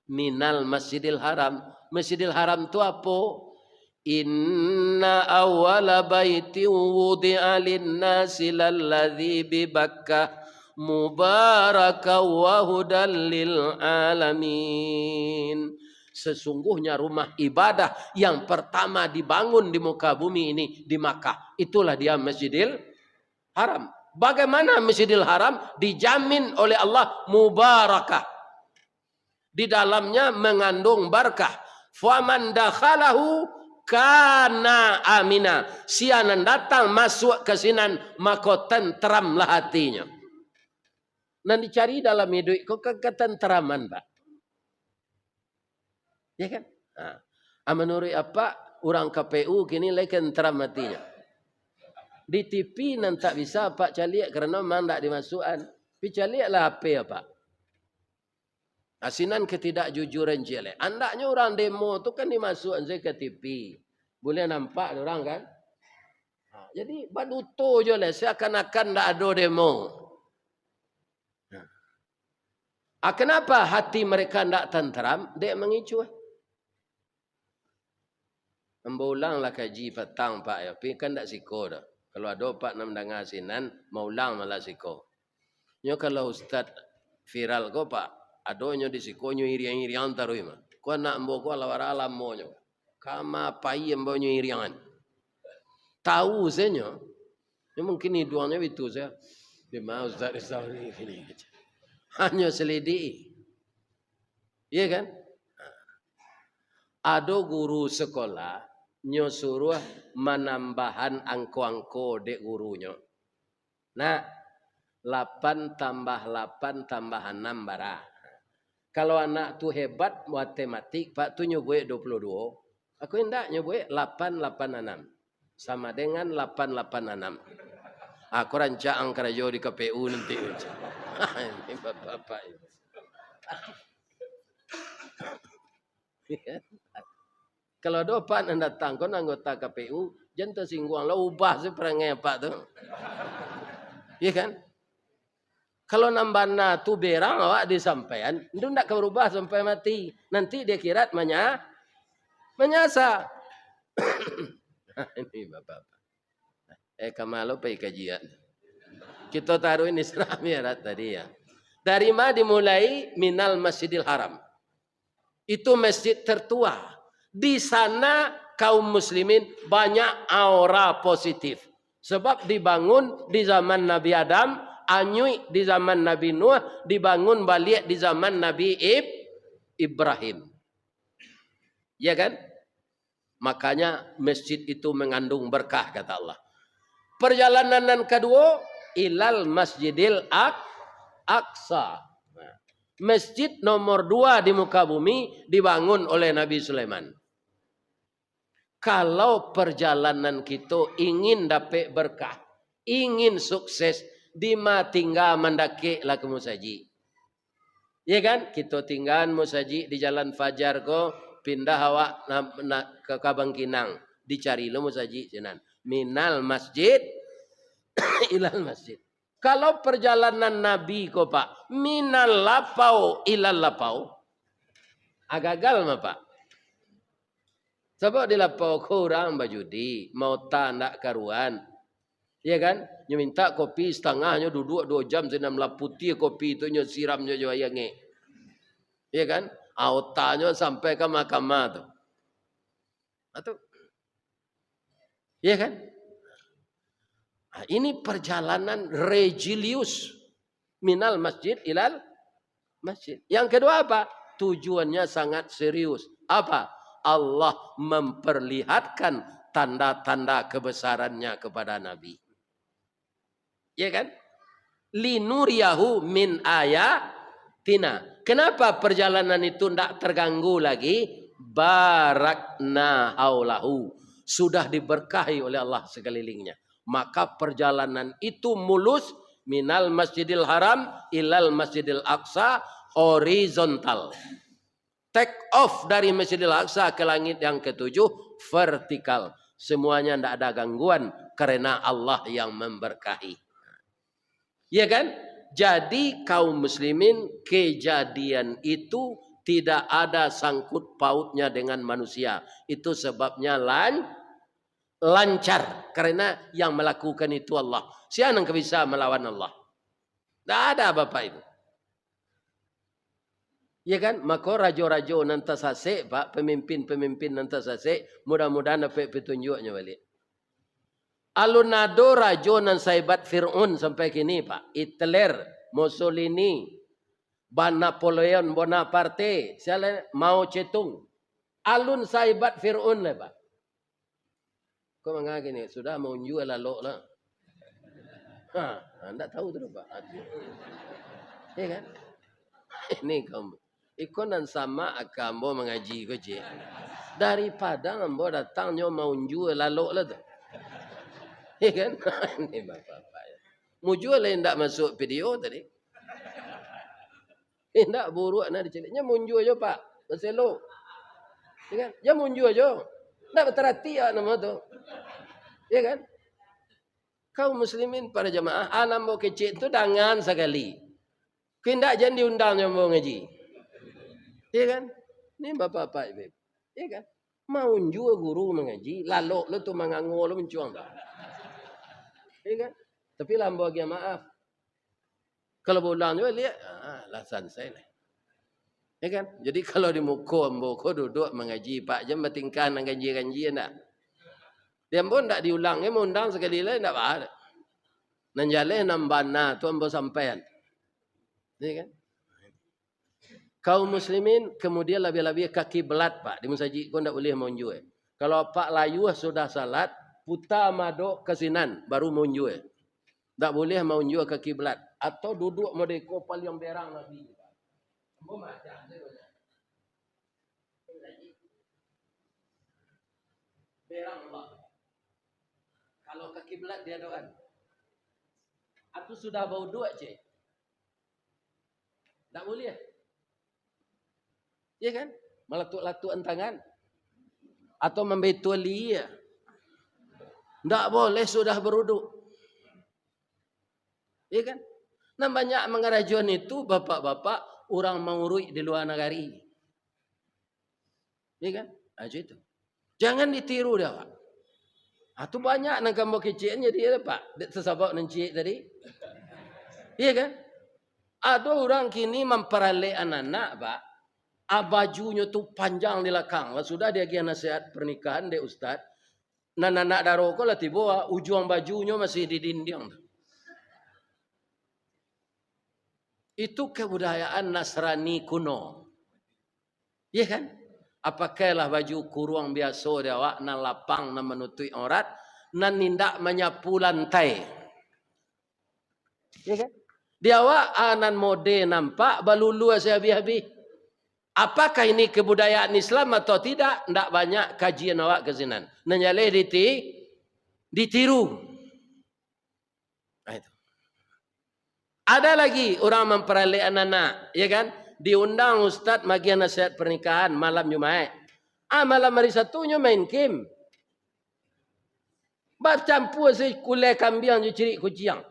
Minal Masjidil Haram. Masjidil Haram itu apa? Inna awwala baiti wudi'a lin-nasi lalladzi bi Bakkah mubaraka wa hudan lil alamin. Sesungguhnya rumah ibadah yang pertama dibangun di muka bumi ini di Makkah. Itulah dia Masjidil Haram. Bagaimana Masjidil Haram? Dijamin oleh Allah mubarakah. Di dalamnya mengandung berkah. Faman dakhalahu kana amina. Sianan datang masuk ke sinan maka tenteramlah hatinya. Nah dicari dalam hidup kok ketenteraman, Pak. Ya kan? Nah, menurut apa orang KPU kini lagi tenteram hatinya. Di TV nanti tak bisa Pak caliak karena memang tak dimasukkan. Tapi caliaklah HP ya Pak. Asinan ketidakjujuran jelek. Andaknya orang demo tu kan dimasukkan saya ke TV. Boleh nampak orang kan? Jadi baduto je lah. Seakan-akan tak ada demo. Kenapa hati mereka tak tenteram? Dia mengicu. Memulanglah kaji petang Pak. Ya. Tapi kan tak siko dah. Kalau ada Pak nak mendengar asinan, mau ulang malah siko. Nyo kalau Ustaz viral ko Pak. Adonyo di sikonyo iriang-iriang taruh ima. Kau nak mbok ko lawara alam monyo. Kama pai mbonyo iriangan. Tahu senyo. Ya mungkin hiduannya itu saya. Dia mau Ustaz Sauri ini. Hanya selidiki. Iya kan? Ada guru sekolah nyo suruh menambahan angko-angko dek gurunya. Nah, 8 tambah 8 tambah 6 barah. Kalau anak tu hebat matematik, Pak tu nyobuik 22. Aku hendak nyobuik 886. Sama dengan 886. Aku rancang kerja di KPU nanti. Ini bapak-bapak. Kalau ada Pak yang datang, kan anggota KPU, jangan tersinggung lah, ubah seperangai Pak tu. Iya kan? Kalau nambana tu berang awak disampaikan, itu tidak berubah sampai mati. Nanti dia kira menyasa. Ini bapak-bapak. Kamalo pergi kajian. Kita taruh ini seramirat tadi ya. Dari mana dimulai? Minal Masjidil Haram. Itu masjid tertua. Di sana kaum muslimin banyak aura positif. Sebab dibangun di zaman Nabi Adam, anyui di zaman Nabi Nuh, dibangun balik di zaman Nabi Ibrahim. Ya kan? Makanya masjid itu mengandung berkah kata Allah. Perjalanan kedua ilal Masjidil Aqsa. Masjid nomor 2 di muka bumi dibangun oleh Nabi Sulaiman. Kalau perjalanan kita ingin dapat berkah, ingin sukses, Dima tinggal mendaki lah ke musaji. Ya kan? Kita tinggal musaji di Jalan Fajar ko, pindah awak ke Kabangkinang. Dicari lo musaji jenan. Minal masjid ilal masjid. Kalau perjalanan Nabi ko Pak, minal lapau ilal lapau. Gagal mah Pak. Sebab di lapau kurang bajudi, mau tak karuan. Ya kan? Nyo minta kopi setengahnya duduk 2 jam senam laputi kopi itu nyo siramnya jo ayange. Ya kan? Autanya sampai ke mahkamah tu. Atau ya kan? Nah, ini perjalanan religius minal masjid ilal masjid. Yang kedua apa? Tujuannya sangat serius. Apa? Allah memperlihatkan tanda-tanda kebesarannya kepada Nabi. Ya kan? Linuriyahu min ayatina. Kenapa perjalanan itu tidak terganggu lagi? Barakna haulahu. Sudah diberkahi oleh Allah sekelilingnya. Maka perjalanan itu mulus minal Masjidil Haram ilal Masjidil Aqsa, horizontal. Take off dari Masjidil Aqsa ke langit yang ketujuh, vertikal. Semuanya tidak ada gangguan karena Allah yang memberkahi. Ya kan? Jadi kaum muslimin, kejadian itu tidak ada sangkut pautnya dengan manusia. Itu sebabnya lancar. Karena yang melakukan itu Allah. Siapa yang bisa melawan Allah? Tidak ada Bapak itu. Ya kan? Maka rajo-rajo nanti sasek, Pak, pemimpin-pemimpin nanti sasek, mudah-mudahan dapat petunjuknya balik. Alunado rajo nan saibat Fir'un sampai kini, Pak. Hitler, Mussolini, Napoleon Bonaparte, Mao Zedong. Alun saibat Fir'un lah, Pak. Kau mengatakan ini sudah mau jual lalu lah. Anda tahu tu, Pak. Ya kan? Ini kamu. Ikonan sama kamu mengaji ko je. Daripada ambo datang nyo mau jual lalu lah tu. Ya kan? Ini bapak-bapak. Mau jual lain tak masuk video tadi. Tidak buruk nak diceliknya mau jual je Pak. Maselo. Ya kan? Ya mau jual je. Tak berterhati nama tu. Ya kan? Kaum muslimin para jamaah, anak mau kecil tu dangan sekali. Kindak jangan diundang yang mau ngaji. Ya kan? Ini bapak-bapak ibu. Ya kan? Mau jua guru mengaji, lalu lu tu mengangu lu mencuang tak? Ya kan? Tapi lambo bagi maaf. Kalau berulang juga lihat, alasan saya lah. Ya kan? Jadi kalau di muka mboko duduk mengaji, Pak jam bertingkah nak ganji-ganji enggak? Dia pun tak diulang, dia mau undang sekali lah enggak apa. Nan jalan nambana tu ambo sampean. Ya kan? Kaum muslimin kemudian lebih-lebih kaki belat Pak. Di masjid kau tak boleh monjue. Kalau Pak layu sudah salat, putar madok ke sinan baru monjue. Tak boleh monjue kaki belat. Atau duduk modeko paling berang Nabi. Berang Allah. Kalau kaki belat dia doan. Atau sudah bau dua cik. Tak boleh. Ya kan? Melatuk-latukan tangan. Atau membetul dia. Tak boleh sudah beruduk. Ya kan? Nah banyak mengerajuan itu bapak-bapak orang mengurui di luar negeri. Ya kan? Aja itu. Jangan ditiru dah Pak. Atau banyak nak gambar kecilnya dia Pak. Sesabak nencik tadi. Ya kan? Ada orang kini memperalih anak-anak Pak. Bajunya tu panjang di belakang. Sudah dia gian nasihat pernikahan dia Ustaz. Nak daroko lah tiba ujung bajunya masih di dinding. Itu kebudayaan Nasrani kuno. Ya kan? Apakahlah baju kurung biasa dia awak nan lapang nan menutupi aurat nan nindak menyapu lantai. Ya kan? Dia awak nan mode nampak balulu saya habis-habis. Apakah ini kebudayaan Islam atau tidak? Tidak banyak kajian awak ke sini. Menyalih ditiru. Nah, itu. Ada lagi orang memperalih anak-anak. Ya kan? Diundang Ustaz bagi nasihat pernikahan malam Jumaat. Malam hari satunya main game. Bab campur si kulai kambing je ciri kucing.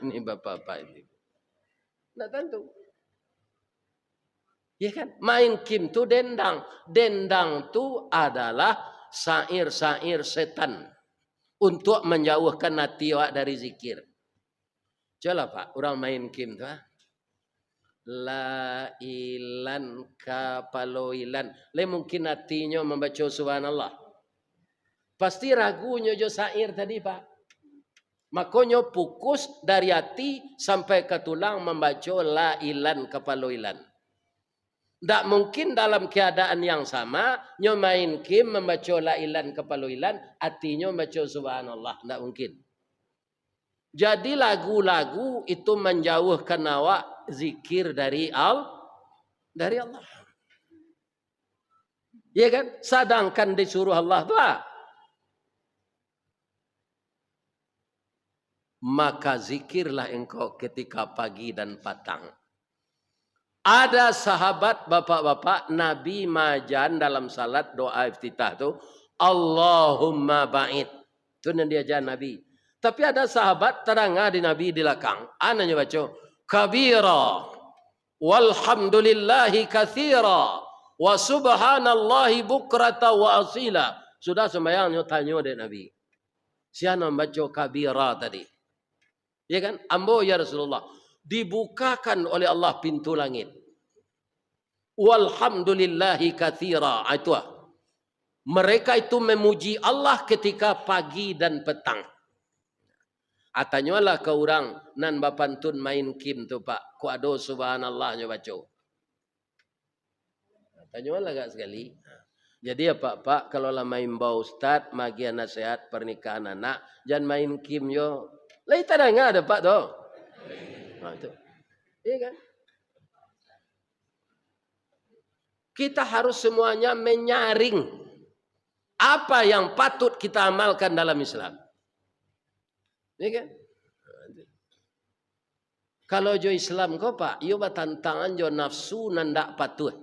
Ini bapak-bapak ini. Tak tentu. Ya kan? Main kim tu dendang. Dendang tu adalah sair-sair setan. Untuk menjauhkan hati awak dari zikir. Coba Pak, orang main kim tu. La ilan kapaloilan. Le mungkin hatinya membaca subhanallah. Pasti ragunya jo sair tadi Pak. Makanya fokus dari hati sampai ke tulang membaca la ilan kapaloilan. Tak mungkin dalam keadaan yang sama, nyo main kim membaca la ilan kepaluilan, artinya membaca subhanallah. Tak mungkin. Jadi lagu-lagu itu menjauhkan awak zikir dari Allah. Ya kan? Sedangkan disuruh Allah tu maka zikirlah engkau ketika pagi dan petang. Ada sahabat bapak-bapak Nabi majan dalam salat doa iftitah tu Allahumma ba'id. Itu yang diajar Nabi. Tapi ada sahabat terangah di Nabi di belakang. Ananya baca kabira walhamdulillahi katsira wa subhanallahi bukrata wa asila. Sudah sembahyang tanya dari Nabi. Siapa membaca kabira tadi? Ya kan? Ambo ya Rasulullah. Dibukakan oleh Allah pintu langit. Walhamdulillahi katsira. Itu. Mereka itu memuji Allah ketika pagi dan petang. Atanyalah ke orang nan bapantun main kim tu pak. Ku ado subhanallah nyo baca. Atanyalah gak sekali. Jadi apa pak kalau lah main bau ustaz, magian nasihat pernikahan anak, jangan main kim yo. Lah itu ada pak tu. Nah, itu. Iya kan? Kita harus semuanya menyaring apa yang patut kita amalkan dalam Islam. Iya kan? Kalau jo Islam kau pak, yo batantangan jo nafsu nandak patut.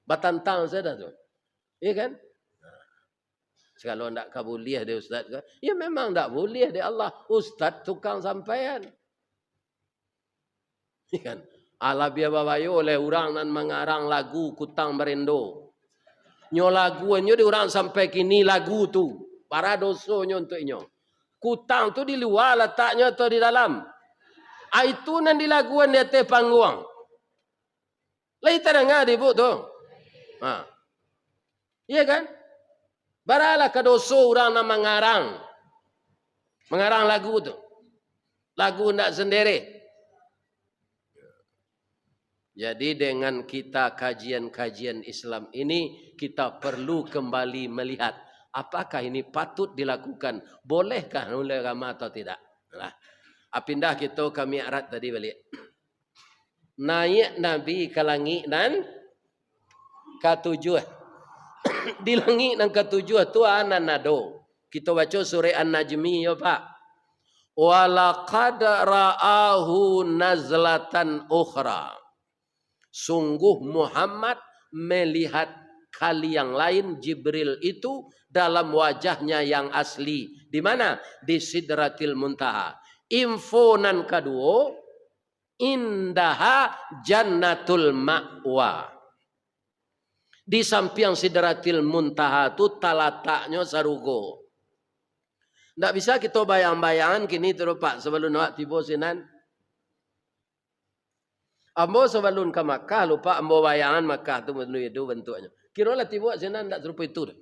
Batantang saja tu. Iya kan? Kalau ndak kabuliah dia ustaz kan? Ya memang ndak boleh dia Allah. Ustaz tukang sampaian. Iya kan? Ala biar bawayo oleh orang nan mengarang lagu kutang berendo. Nyo lagu nyo di orang sampai kini lagu tu. Para doso nyo untuk nyo. Kutang tu di luar letaknya atau di dalam. Itu nan di laguan di atas panggung. Lai terengah di bu tu. Iya kan? Baralah ke doso orang nan mengarang. Mengarang lagu tu. Lagu ndak sendiri. Jadi dengan kita kajian-kajian Islam ini, kita perlu kembali melihat apakah ini patut dilakukan. Bolehkah oleh agama atau tidak. Nah, pindah kita ke Mi'raj tadi balik. Naik Nabi ke langit dan ketujuh. Di langit dan ketujuh tu nado. Kita baca surah An-Najmi ya Pak. Walaqad ra'ahu nazlatan ukhra. Sungguh Muhammad melihat kali yang lain Jibril itu dalam wajahnya yang asli. Di mana? Di Sidratil Muntaha. Info nan kedua, indaha jannatul ma'wa. Di samping Sidratil Muntaha itu talataknya sarugo. Tidak bisa kita bayang-bayangan kini terus Pak sebelum nak tiba sinan. Ambo sebelum ke Makkah lupa ambo bayangan Makkah tu itu bentuknya. Kira-kira tiba sinan tak serupa itu.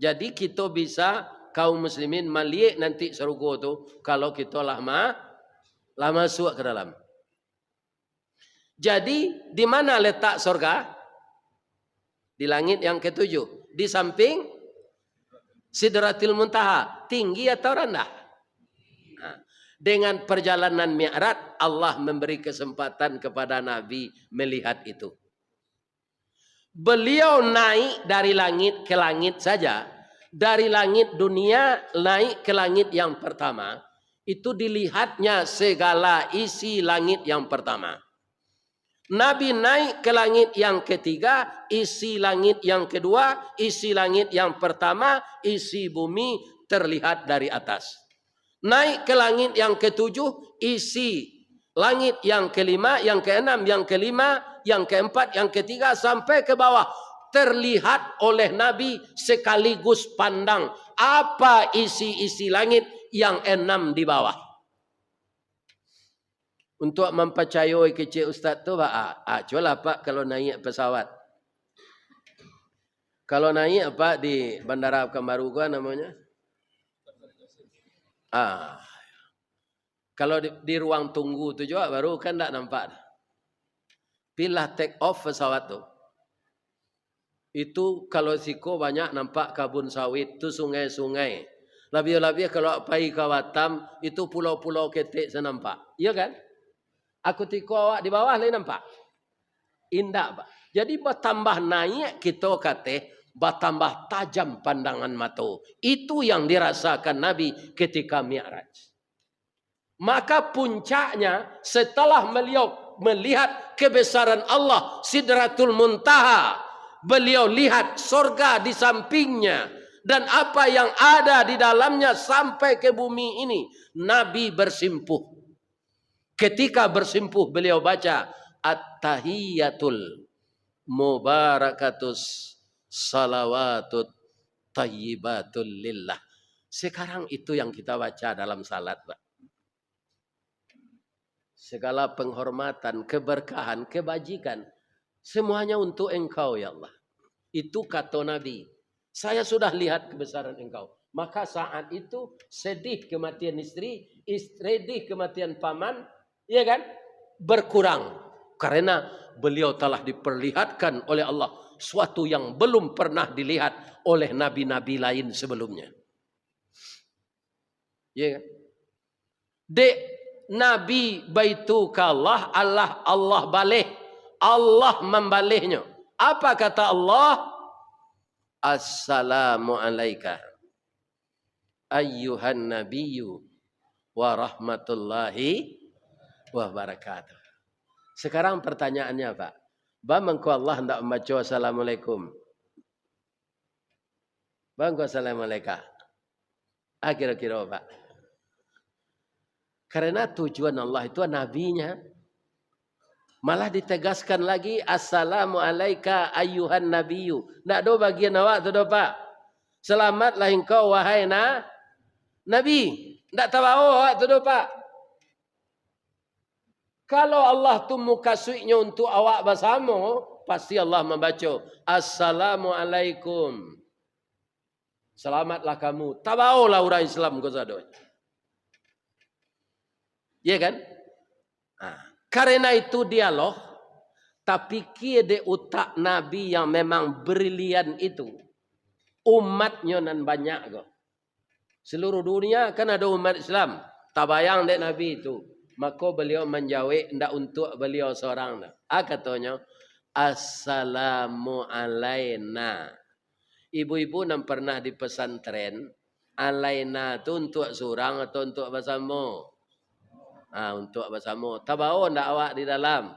Jadi kita bisa kaum muslimin melihat nanti surga tu kalau kita lama masuk ke dalam. Jadi di mana letak surga? Di langit yang ketujuh. Di samping Sidratil Muntaha. Tinggi atau rendah? Dengan perjalanan Mi'raj, Allah memberi kesempatan kepada Nabi melihat itu. Beliau naik dari langit ke langit saja. Dari langit dunia naik ke langit yang pertama. Itu dilihatnya segala isi langit yang pertama. Nabi naik ke langit yang ketiga, isi langit yang kedua, isi langit yang pertama, isi bumi terlihat dari atas. Naik ke langit yang ketujuh, isi langit yang kelima, yang keenam, yang kelima, yang keempat, yang ketiga, sampai ke bawah. Terlihat oleh Nabi sekaligus pandang apa isi-isi langit yang enam di bawah. Untuk mempercayai kecil Ustaz tu, coba Pak kalau naik pesawat. Kalau naik apa di Bandara Pekanbaru gua namanya? Kalau di ruang tunggu tu juga baru kan tak nampak. Pilih take off pesawat tu. Itu kalau siko banyak nampak kabun sawit, tu sungai-sungai. Lebih-lebih kalau pergi ke Batam, itu pulau-pulau ketek saya nampak. Iya kan? Aku tiko awak di bawah lagi nampak. Indah, Pak. Jadi bertambah naik kita kata, bertambah tajam pandangan mata. Itu yang dirasakan Nabi ketika Mi'raj. Maka puncaknya setelah beliau melihat kebesaran Allah, Sidratul Muntaha, beliau lihat surga di sampingnya dan apa yang ada di dalamnya sampai ke bumi ini. Nabi bersimpuh. Ketika bersimpuh beliau baca At-Tahiyyatul Mubarakatus Salawatut Tayyibatul Lillah. Sekarang itu yang kita baca dalam salat, Pak. Segala penghormatan, keberkahan, kebajikan, semuanya untuk engkau ya Allah. Itu kata Nabi. Saya sudah lihat kebesaran engkau. Maka saat itu sedih kematian istri, sedih kematian paman, ya kan? Berkurang. Karena beliau telah diperlihatkan oleh Allah suatu yang belum pernah dilihat oleh nabi-nabi lain sebelumnya. Ya kan? Dek Nabi baitukallah, Allah balik. Allah membaliknya. Apa kata Allah? Assalamu alaika ayyuhan nabiyyu wa rahmatullahi wa barakatuh. Sekarang pertanyaannya, Pak. Bagaimana Allah hendak membaca assalamualaikum? Bagaimana assalamualaikum? Kira-kira, Pak. Karena tujuan Allah itu nabinya. Malah ditegaskan lagi assalamu alaika ayyuhan nabiyyu. Ndak do bagian awak tu do, Pak. Selamatlah engkau wahai nabi. Ndak tahu awak tu do, Pak. Kalau Allah tu muka suinya untuk awak bersama, pasti Allah membaca assalamu alaikum. Selamatlah kamu. Tabaolah orang Islam kau sadoi. Ya kan? Karena itu dialog, tapi kia de utak Nabi yang memang brilian itu. Umatnya nan banyak kok. Seluruh dunia kan ada umat Islam. Tabayang dek Nabi itu. Maka beliau menjawab ndak untuk beliau seorang. Katanya, assalamu alaina. Ibu-ibu yang pernah di pesantren, alaina itu untuk seorang atau untuk bersama? Untuk bersama. Tabaho ndak awak di dalam?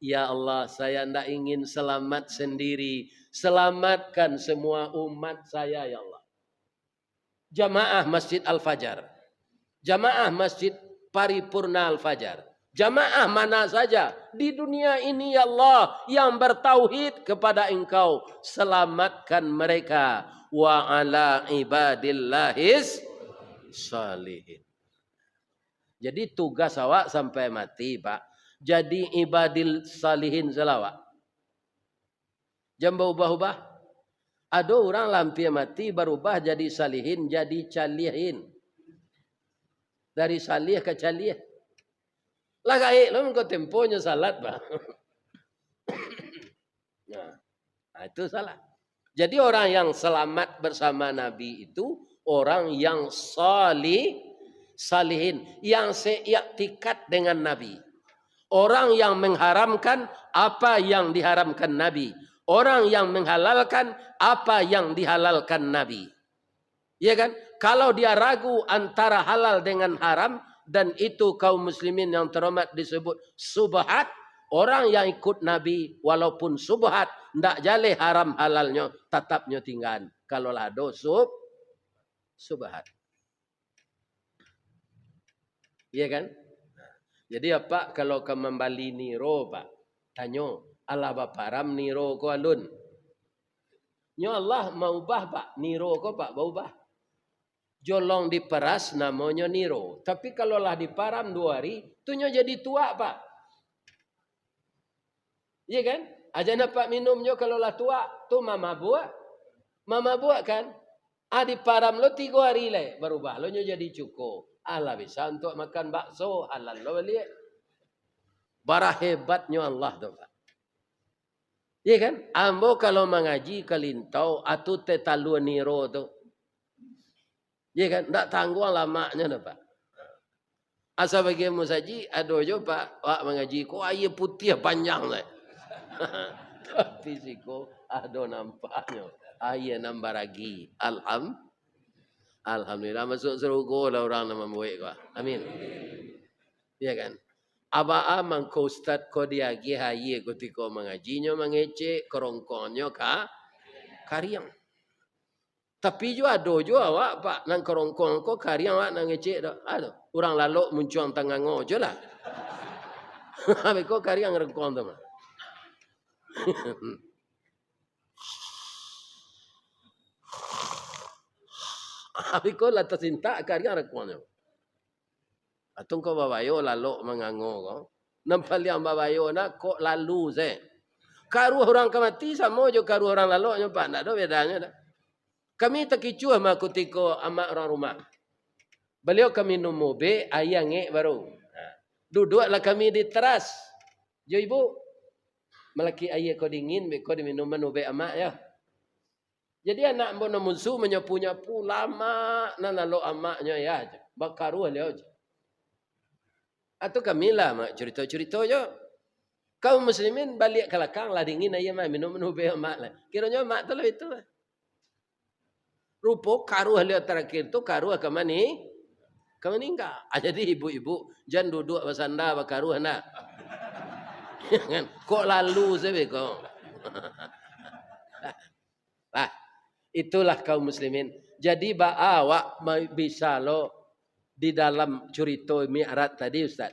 Ya Allah, saya ndak ingin selamat sendiri. Selamatkan semua umat saya ya Allah. Jamaah Masjid Al-Fajar. Jamaah Masjid Paripurna Al-Fajar. Jamaah mana saja di dunia ini ya Allah yang bertauhid kepada engkau. Selamatkan mereka. Wa ala ibadillahis salihin. Jadi tugas awak sampai mati, Pak. Jadi ibadil salihin selawat. Jangan berubah-ubah. Ada orang lampir mati berubah jadi salihin, jadi calihin. Dari salih ke calih. Lah kayak lo kau temponya salat, Pak. Nah, itu salah. Jadi orang yang selamat bersama Nabi itu orang yang salihin, yang seiktikat dengan Nabi. Orang yang mengharamkan apa yang diharamkan Nabi. Orang yang menghalalkan apa yang dihalalkan Nabi. Ya kan? Kalau dia ragu antara halal dengan haram, dan itu kaum muslimin yang terhormat disebut subhat, orang yang ikut Nabi walaupun subhat, ndak jale haram halalnya, tetapnya tinggal. Kalau lah subhat. Iya kan? Jadi apa kalau ke membali niro, Pak? Tanya, Allah baparam niro ko alun. Nyo Allah mau ubah, Pak. Niro ko, Pak, berubah. Jolong diperas namanya niro. Tapi kalau lah diparam 2 hari, tu nyo jadi tua, Pak. Iya kan? Aja nak minumnya kalau lah tua, tu mama buat. Mama buat kan? Diparam lo 3 hari le berubah. Lo nyo jadi cukup. Allah bisa untuk makan bakso halal lo beli. Bara hebatnya Allah tu Pak. Ya kan? Ambo kalau mengaji kalintau atau tetalu niro tu. Ya kan? Tak tangguh lamanya tu Pak. Asa bagi musaji ado jo Pak, wak mengaji ko aye putih panjang lah. Tapi siko ado nampaknya. Aye nambah lagi. Alhamdulillah masuk surga lah orang nama buik ko. Amin. Ya kan? Aba amang ko ustad ko diagi haye ketika mengajinya mengecek kerongkonyo kariang. Tapi juga ada juga awak Pak nang kerongkong ko kariang awak nang ngecek dah. Aduh, orang lalu muncung tangan ngojo lah. Habis ko kariang rengkong tu mah. Habis ko latas cinta kariang rengkong tu. Atung ko babayo lalu mengango ko. Nampak liang babayo nak kok lalu se. Karu orang kemati sama jo karu orang lalu nyo Pak, ndak ada bedanya dah. Kami terkicu sama kutiko ama orang rumah. Beliau kami numu be ayang baru. Duduklah kami di teras. Jo ibu, melaki ayah kau dingin, kau diminum be amak ya. Jadi anak bono musuh menyapu-nyapu lama, nan lalu amaknya ya. Bakaru dia. Atau kami lah mak cerita-cerita je. Kaum muslimin balik ke belakang lah dingin ayah mak minum be amak lah. Kiranya mak tu lah itu. Rupo karuh dia terakhir tu karuh ke mana? Ke meninggal. Jadi ibu-ibu jangan duduk bersandar bakaruh nak. Kok lalu sebe kok. Lah, itulah kaum muslimin. Jadi awak bisa lo di dalam cerita Mi'raj tadi Ustaz.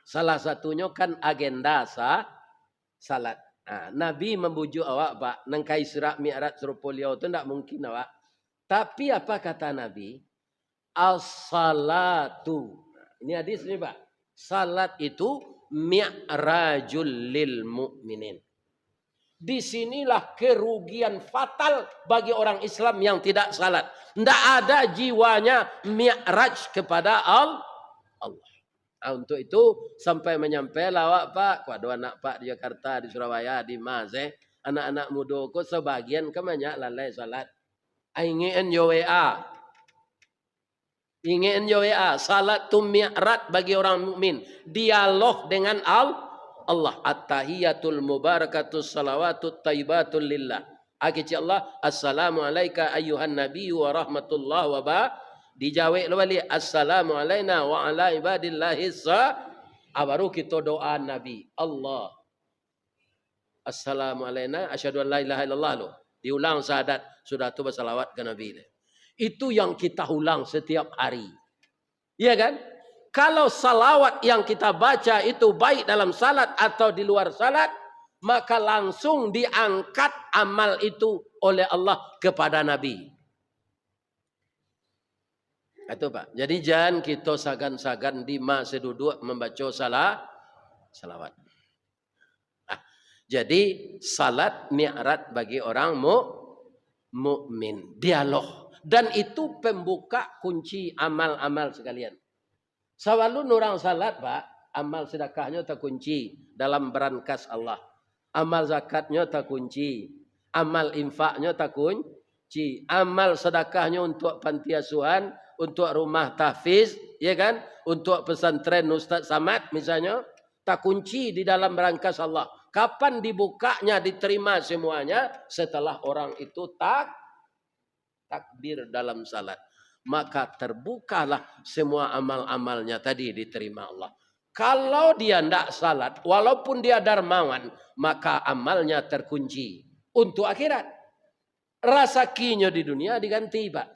Salah satunya kan agenda salat. Nabi membujuk awak Pak, nangkai Isra Mi'raj serupoliau itu tidak mungkin awak. Tapi apa kata Nabi? As-salatu. Ini hadis ni Pak. Salat itu mi'rajul lil mu'minin. Disinilah kerugian fatal bagi orang Islam yang tidak salat. Tidak ada jiwanya mi'raj kepada Allah. Untuk itu sampai menyampai lawak Pak. Kuadu anak Pak di Jakarta, di Surabaya, di Mas. Anak-anak muda ko sebagian kebanyak lalai salat. Ingin yo WA. Ingin yo WA. Salat tu mi'raj bagi orang mukmin. Dialog dengan Allah. At-tahiyatul mubarakatus salawatut tayyibatul lillah. Akici Allah. Assalamu alaika ayyuhan nabiyyu wa rahmatullah wa barakatuh. Dijawab balik assalamu alaina wa ala ibadillahi baru kita doa Nabi Allah assalamu alaina asyhadu an la ilaha illallah lo diulang syahadat sudah tu bersalawat ke Nabi itu yang kita ulang setiap hari iya kan kalau salawat yang kita baca itu baik dalam salat atau di luar salat maka langsung diangkat amal itu oleh Allah kepada Nabi. Itu Pak. Jadi jangan kita sagan-sagan di masa duduk membaca salawat. Jadi salat mi'raj bagi orang mukmin. Dialog. Dan itu pembuka kunci amal-amal sekalian. Sawalun orang salat Pak, amal sedekahnya terkunci dalam berangkas Allah. Amal zakatnya terkunci. Amal infaknya terkunci. Amal sedekahnya untuk panti asuhan, untuk rumah tahfiz, ya kan? Untuk pesantren Ustaz Samad misalnya, tak kunci di dalam berangkas Allah. Kapan dibukanya, diterima semuanya? Setelah orang itu takbir dalam salat. Maka terbukalah semua amal-amalnya tadi diterima Allah. Kalau dia tidak salat, walaupun dia dermawan, maka amalnya terkunci untuk akhirat. Rasakinya di dunia diganti Pak.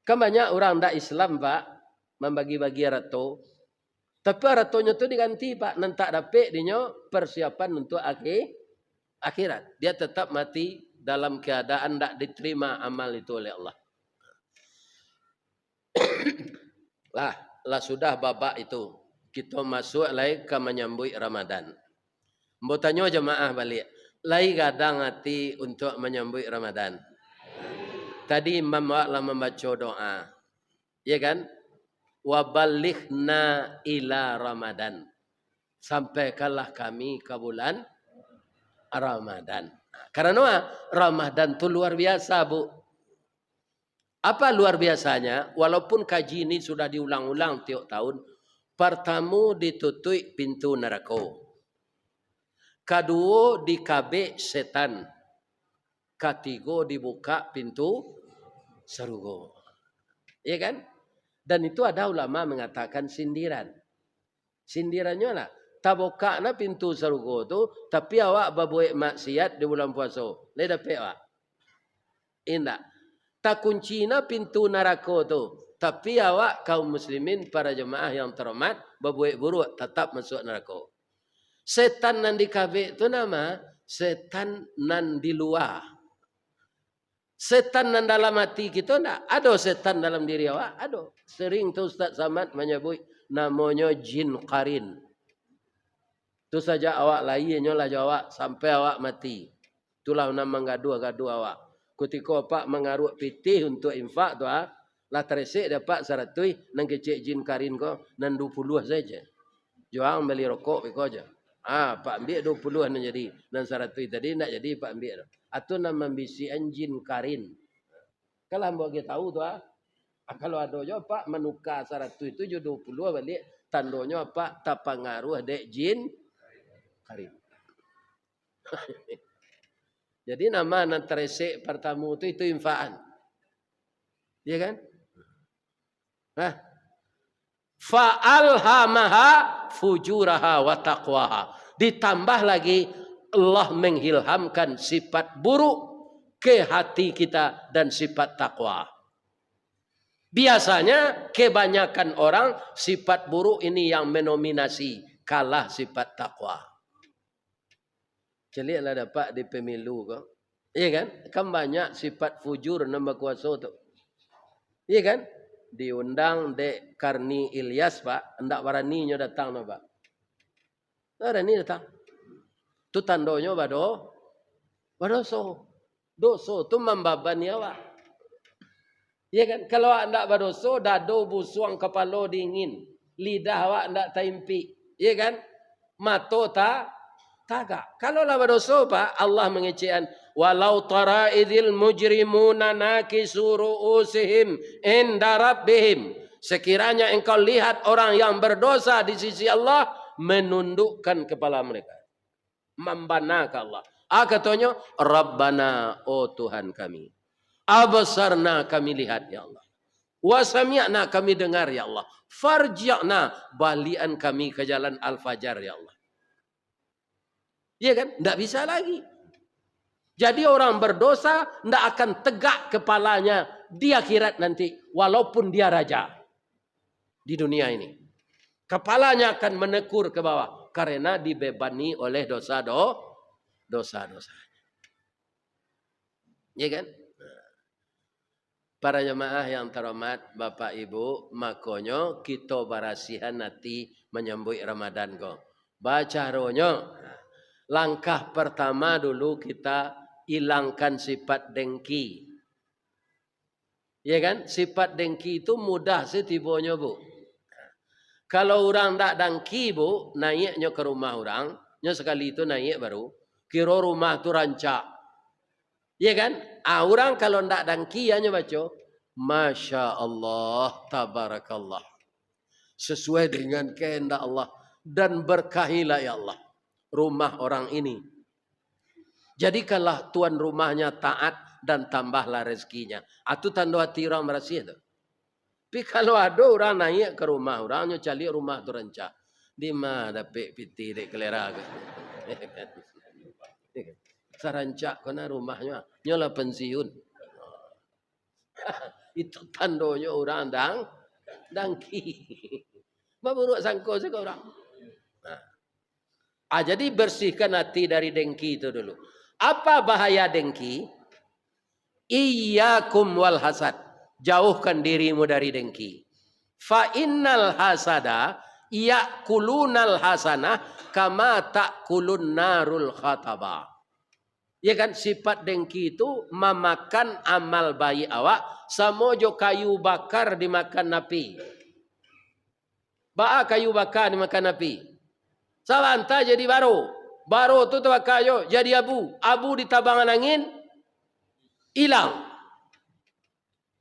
Kan banyak orang tak Islam Pak membagi-bagi rato. Tapi ratonya itu diganti Pak. Nanti dapat dia persiapan untuk akhirat. Dia tetap mati dalam keadaan tak diterima amal itu oleh Allah. lah sudah babak itu. Kita masuk lagi ke menyambut Ramadan. Mau tanya jemaah balik. Lagi kadang hati untuk menyambut Ramadan. Tadi Imam Wa'la membaca doa. Ya kan? wa balighna ila Ramadan. Sampaikanlah kami ke bulan Ramadan. Karena Ramadan itu luar biasa, Bu. Apa luar biasanya? Walaupun kaji ini sudah diulang-ulang tiap tahun. Pertama ditutup pintu neraka. Kedua dikabik setan. Ketiga dibuka pintu surga. Iya kan? Dan itu ada ulama mengatakan sindiran. Sindirannya lah. Tabuka na pintu surga tu, tapi awak berbuat maksiat di bulan puasa. Le dapat awak. Indah. Tak kunci na pintu neraka tu, tapi awak kaum muslimin para jemaah yang terhormat berbuat buruk tetap masuk neraka. Setan nan di kabik tu nama setan nan di luar. Setan nan dalam hati kita tak ada. Setan dalam diri awak ada. Sering tu Ustaz Samad menyebut namanya jin qarin. Tu saja awak lainnya lah jawab sampai awak mati. Itulah nama gaduh-gaduh awak. Ketika pak mengaruk pitih untuk infak tu lah teresik dapat 100 nang kecik jin karin ko nan 20 saja. Jual beli rokok beko aja. Pak ambil 20 nan jadi nan 100 tadi nak jadi pak ambil. Atau nama bisian jin karin. Kalau hamba kita tahu tu kalau ada jo pak menukar 100 itu jo 20 balik tandonya pak tak pengaruh dek jin karin. Jadi nama nan teresik pertama itu infaan. Iya kan? Fa'alhamaha fujuraha wa taqwaha. Ditambah lagi Allah menghilhamkan sifat buruk ke hati kita dan sifat takwa. Biasanya kebanyakan orang sifat buruk ini yang menominasi kalah sifat takwa. Celiklah dapat di pemilu kau. Iya kan? Kan banyak sifat fujur nama kuasa tu. Iya kan? Diundang Dek Karni Ilyas Pak, hendak waraninya datang no Pak. Warani datang. Tu tandanya badoso. Doso tu membabani awak. Iya kan? Kalau awak hendak badoso, dado busuang kepala dingin. Lidah awak hendak taimpi. Iya kan? Mato tagak. Kalau lah berdosa Pak, Allah mengecekan walau tara idzil mujrimuna nakisu ru'usihim inda rabbihim. Sekiranya engkau lihat orang yang berdosa di sisi Allah menundukkan kepala mereka. Membana ke Allah. Katanya Rabbana, oh Tuhan kami. Abasarna, kami lihat ya Allah. Wasami'na, kami dengar ya Allah. Farji'na, balian kami ke jalan al-fajar ya Allah. Iya kan? Tidak bisa lagi. Jadi orang berdosa tidak akan tegak kepalanya di akhirat nanti. Walaupun dia raja. Di dunia ini. Kepalanya akan menekur ke bawah. Karena dibebani oleh dosa-dosanya. Iya kan? Para jemaah yang terhormat Bapak Ibu. Makanya kita berasihan nanti menyambut Ramadan kok. Baca rohnya. Langkah pertama dulu kita hilangkan sifat dengki. Ya kan? Sifat dengki itu mudah sih tibonya Bu. Kalau orang tak dengki Bu, naiknya ke rumah orang, nya sekali itu naik baru, kira rumah tu rancak. Ya kan? Orang kalau tak dengki hanya baca, Masya Allah, Tabarakallah. Sesuai dengan kehendak Allah. Dan berkahilah ya Allah. Rumah orang ini. Jadikanlah tuan rumahnya taat dan tambahlah rezekinya. Itu tanda hati orang merasa itu. Tapi kalau ada orang naik ke rumah orangnya cari rumah tu rancak. Di mana dapat piti dek kelera ke? Sarancak kena rumahnya. Nyolah pensiun. Itu tandanya orang dangki. Bapak sangko sih orang. Jadi bersihkan hati dari dengki itu dulu. Apa bahaya dengki? Iyyakum wal hasad. Jauhkan dirimu dari dengki. Fa innal hasada ya'kulunal hasanah kama ta'kulun narul khataba. Ya kan, sifat dengki itu memakan amal baik awak sama jo kayu bakar dimakan api. Ba'a kayu bakar dimakan api. Salanta jadi baro. Baro tu terbakar jadi abu. Abu ditabangan angin, hilang.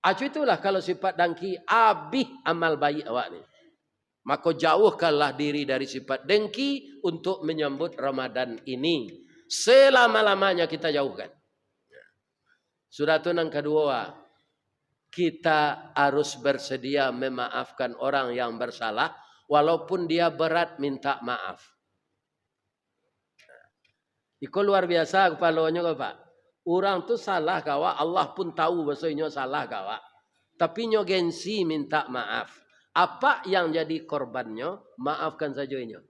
Acu itulah kalau sifat dengki, abih amal baik awak ni. Maka jauhkanlah diri dari sifat dengki untuk menyambut Ramadan ini. Selama-lamanya kita jauhkan. Sudah tu yang kedua, kita harus bersedia memaafkan orang yang bersalah, walaupun dia berat minta maaf. Iko luar biasa kepalanya kau Pak. Orang tu salah kawa, Allah pun tahu bahasanya salah kawa. Tapi nyo gengsi minta maaf. Apa yang jadi korbannya, maafkan saja inyo.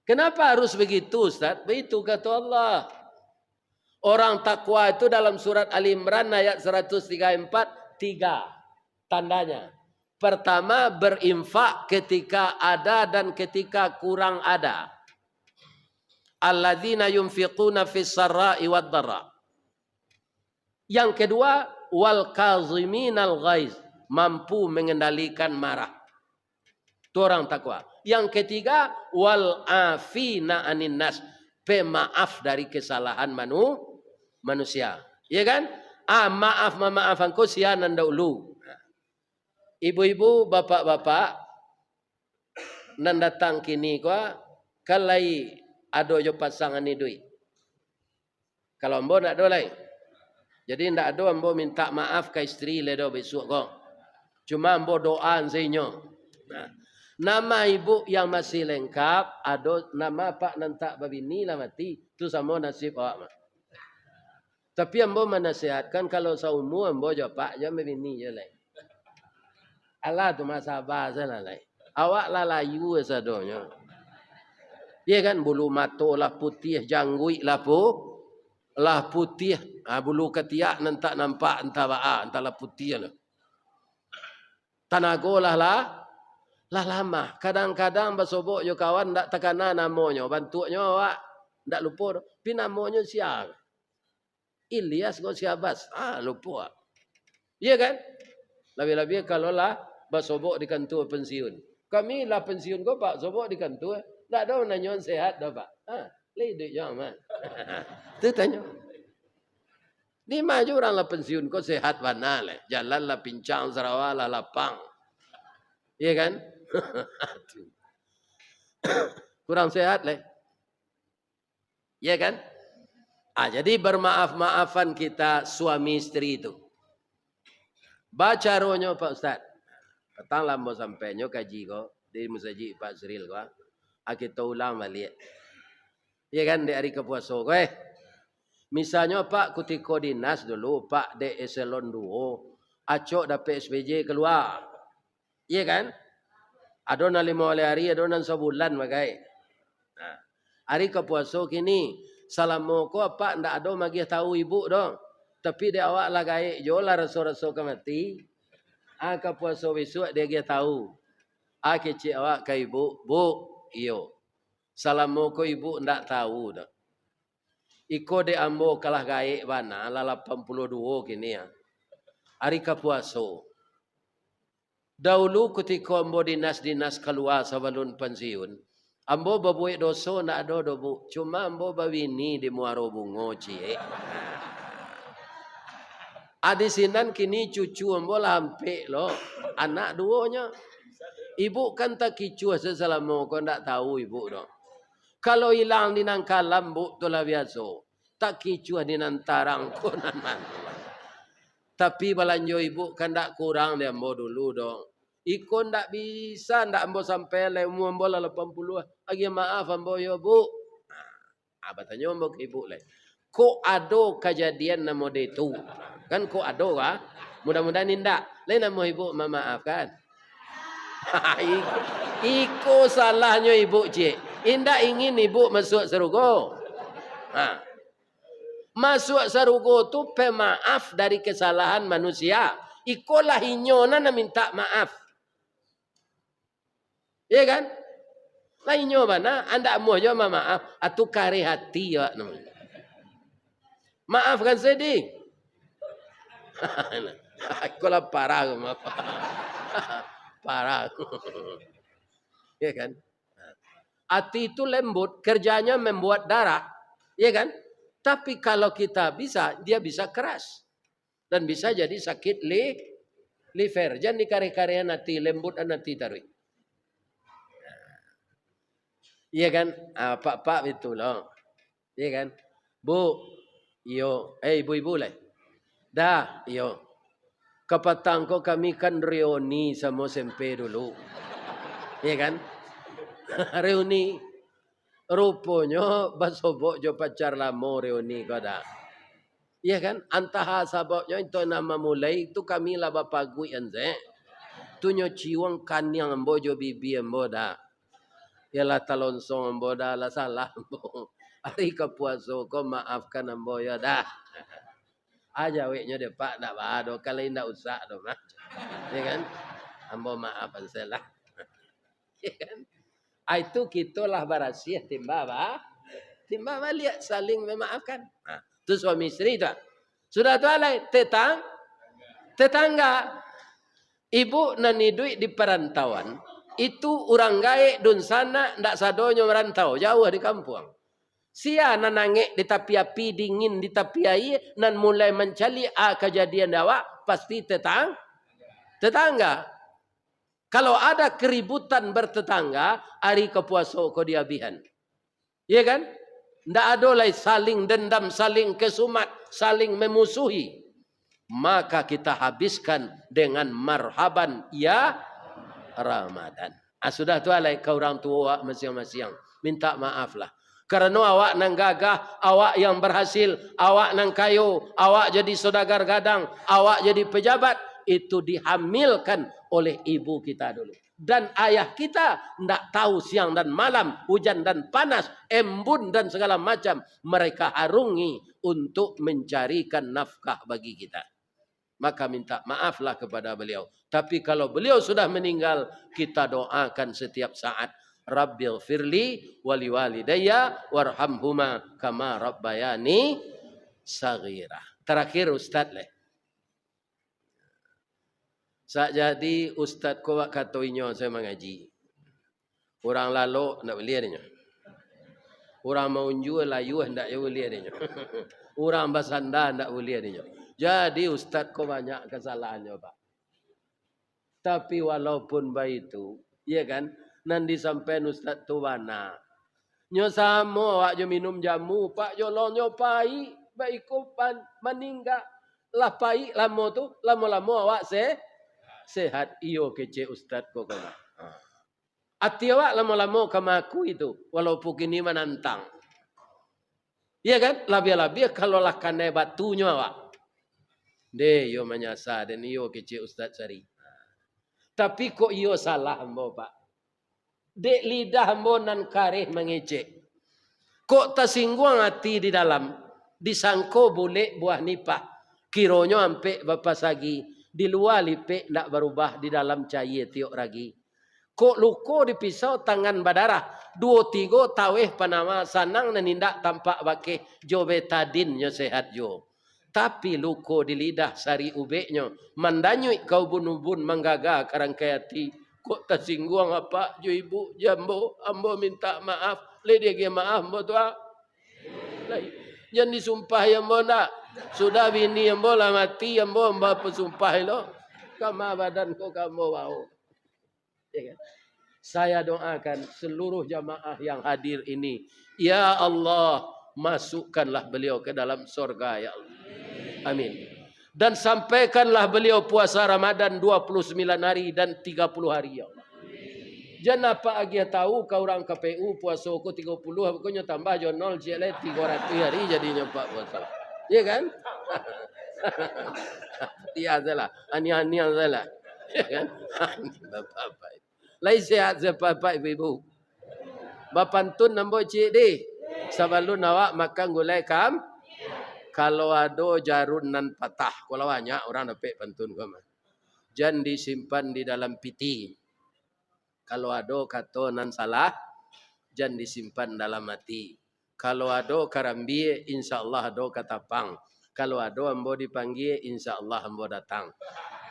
Kenapa harus begitu Ustaz? Begitu kata Allah. Orang takwa itu dalam surat Ali Imran ayat 134, 3 tandanya. Pertama, berinfak ketika ada dan ketika kurang ada. Alladzina yunfiquna fis sarra'i wad dharra. Yang kedua, wal kaziminal ghaiz, mampu mengendalikan marah. Itu orang takwa. Yang ketiga, wal afina anin nas, pemaaf dari kesalahan manusia. Ya kan? Maafan ko sianan dahulu. Ibu-ibu, bapak-bapak nan datang kini ko kalai ado jo pasangan ni duit. Kalau ambo nak do lain. Jadi ndak ada ambo minta maaf ke isteri le do besok ko. Cuma ambo doa zinyo. Nama ibu yang masih lengkap, ada nama pak nantak babini lah mati, tu sama nasib awak mah. Tapi ambo menasihatkan kalau saumu ambo jo pak jo babini je lain. Allah tu masa bahasa lah lain. Awak lah layu sadonya. Dia kan bulu mato lah putih, janggui lah putih. Bulu ketiak nantak nampak entah ba'a, entah lah putih lah. Tanago lah lama. Kadang-kadang basobok yo kawan ndak tekana namanya, bantuknya awak ndak lupa. Pi namanya siapa? Ilyas go Siabas. Lupa. Iya kan? Lebih-lebih kalau lah basobok di kantor pensiun. Kami lah pensiun go Pak, sobok di kantor. Tak ada nanya sehat dah Pak. Ledek jangan. Tu tanya. Di maju orang lah pensiun kau sehat mana le. Jalan lah pincang Sarawak lah lapang. Iya kan? Kurang sehat le. Iya kan? Jadi bermaaf-maafan kita suami istri itu. Baca rohnya Pak Ustaz. Petang lambo sampai nyo kaji ko di musajid Pak Sril ko. Kita ulang balik. Ya kan di hari kepuasa ko Misalnya Pak kutiko dinas dulu Pak di eselon 2 acok dapat SPJ keluar. Iya kan? Ada na 5 hari, ada na sebulan makai. Nah, hari kepuasa kini salamu ko Pak ndak ada magi tahu ibu dong. Tapi dia awak lah gaik jola rasa-rasa kemati. Kepuasa besok dia tahu. Kecik awak ke ibu, bu, iyo. Salamu ko ibu ndak tahu dah. Iko de ambo kalah gaik bana la 82 kini ya. Hari kepuasa. Dahulu ketika ambo dinas-dinas keluar sebelum pensiun, ambo babuik dosa nak ada dobu. Cuma ambo bawini di Muaro Bungo cie. Adisinan kini cucu ambo lah hampir lo. Anak duanya. Ibu kan tak kicu sesalamu kau ndak tahu ibu dong. Kalau hilang di nang kalam bu tu lah biasa. Tak kicu di nang tarang ko nan man. Tapi balanjo ibu kan ndak kurang dia ambo dulu dong. Iko ndak bisa ndak ambo sampai le umur ambo lah 80. Agi maaf ambo yo bu. Batanya ambo ke ibu le. Ko ado kejadian namo de tu. Kan ko ado ka? Mudah-mudahan indak. Lain namo ibu memaafkan. Iko salahnya ibu cik. Indak ingin ibu masuk surga. Masuk surga tu pemaaf dari kesalahan manusia. Ikolah inyona na minta maaf. Iya kan? Lah inyo mana? Anda mau jo maaf atau kari hati ya namanya. Maafkan sedih. Ikolah parah maaf. parah. Ya kan? Hati itu lembut, kerjanya membuat darah, ya kan? Tapi kalau kita bisa, dia bisa keras dan bisa jadi sakit liver. Jangan dikari-karian hati lembut dan hati tarik. Iya kan? Pak itu loh. Iya kan? Bu, iyo, ibu-ibu lah. Dah, iyo. Kapatang ko kami kan reuni sama sempe dulu. Iya kan? Reuni. Rupanya basobok jo pacar lamo reuni ko dah. Iya kan? Antah saboknya itu nama mulai itu kami lah bapak gue anze. Tunyo ciwang kanyang ambo jo bibi ambo dah. Yalah talonsong ambo dah lah salah ambo. Hari kepuaso ko maafkan ambo ya dah. Aja weknya deh pak nak bado kalau indah usah do mah. Ya kan? Ambo maafan salah. Ya kan? Itu kitalah barasia timba ba. Timba ba lihat saling memaafkan. Nah, itu suami istri itu. Sudah tu alai tetangga. Ibu nani duit di perantauan. Itu orang gaek dun sana ndak sadonyo merantau jauh di kampung. Sia nanange di tapi api dingin di tapi air nan mulai mencari kejadian dawa pasti tetangga. Kalau ada keributan bertetangga, hari kepuaso ko diabihan. Iya kan? Ndak ada lagi saling dendam, saling kesumat, saling memusuhi. Maka kita habiskan dengan marhaban ya Ramadan. Sudah tu alai kau orang tua masing-masing. Minta maaf lah. Karena awak nang gagah, awak yang berhasil, awak nang kayu, awak jadi saudagar gadang, awak jadi pejabat, itu dihamilkan oleh ibu kita dulu. Dan ayah kita tidak tahu siang dan malam, hujan dan panas, embun dan segala macam. Mereka harungi untuk mencarikan nafkah bagi kita. Maka minta maaflah kepada beliau. Tapi kalau beliau sudah meninggal, kita doakan setiap saat. Rabbil firli wali walidayya warhamhuma kama rabbayani saghira. Terakhir Ustaz leh. Saat jadi Ustaz ko katoinyo saya mengaji. Orang lalu nak beli adanya. Orang mau jual layu hendak ya beli adanya. Orang basanda hendak beli adanya. Jadi Ustaz ko banyak kesalahannya Pak. Tapi walaupun begitu, ya kan? Nanti sampai Ustaz tu mana? Nyo samo awak jo minum jamu, Pak jo lo nyopai, baik ko meninggal. Lah pai lamo tu, lamo-lamo awak sehat iyo kece Ustaz ko kana. Ati awak lamo-lamo kama aku itu, walaupun kini menantang. Iya kan? Labia-labia kalau lah kane batunya awak. De yo menyasa dan iyo kece Ustaz Sari. Tapi kok iyo salah ambo Pak. Dek lidah ambo nan kareh mengecek. Kok tersinggung hati di dalam. Disangko boleh buah nipah. Kironyo ampe bapak sagi. Di luar lipe ndak berubah di dalam cair tiok ragi. Kok luko dipisau tangan badarah. 2-3 taweh panama sanang nanindak tampak bake jo betadin nyo sehat jo. Tapi luko di lidah sari ubeknya. Mandanyui kau bunubun menggaga karangkayati. Kok tersinggung apa jo ibu jambo. Ambo minta maaf. Lede maaf ambo tua. Jangan disumpah ambo nak. Sudah bini ambo lah mati ambo pesumpah lo. Kama badan ko kamu bau. Ya kan? Saya doakan seluruh jamaah yang hadir ini. Ya Allah, masukkanlah beliau ke dalam surga ya Allah. Amin. Dan sampaikanlah beliau puasa Ramadan 29 hari dan 30 hari ya Allah. Jangan apa agia tahu kau orang KPU puasa ko 30 pokoknya tambah jo 0 jele 300 hari jadinya Pak puasa. Iya kan? Iya salah. Ani-ani salah. Ya kan? Bapak. Lai sehat bapak ibu. Bapantun nambo cik di. Sabalun awak makan gulai kam. Kalau ada jarun nan patah. Kalau banyak orang dapat pantun kau mah. Jangan disimpan di dalam piti. Kalau ada kata nan salah. Jangan disimpan dalam hati. Kalau ada karambi, insya Allah ada katapang. Kalau ada ambo dipanggil, insya Allah ambo datang.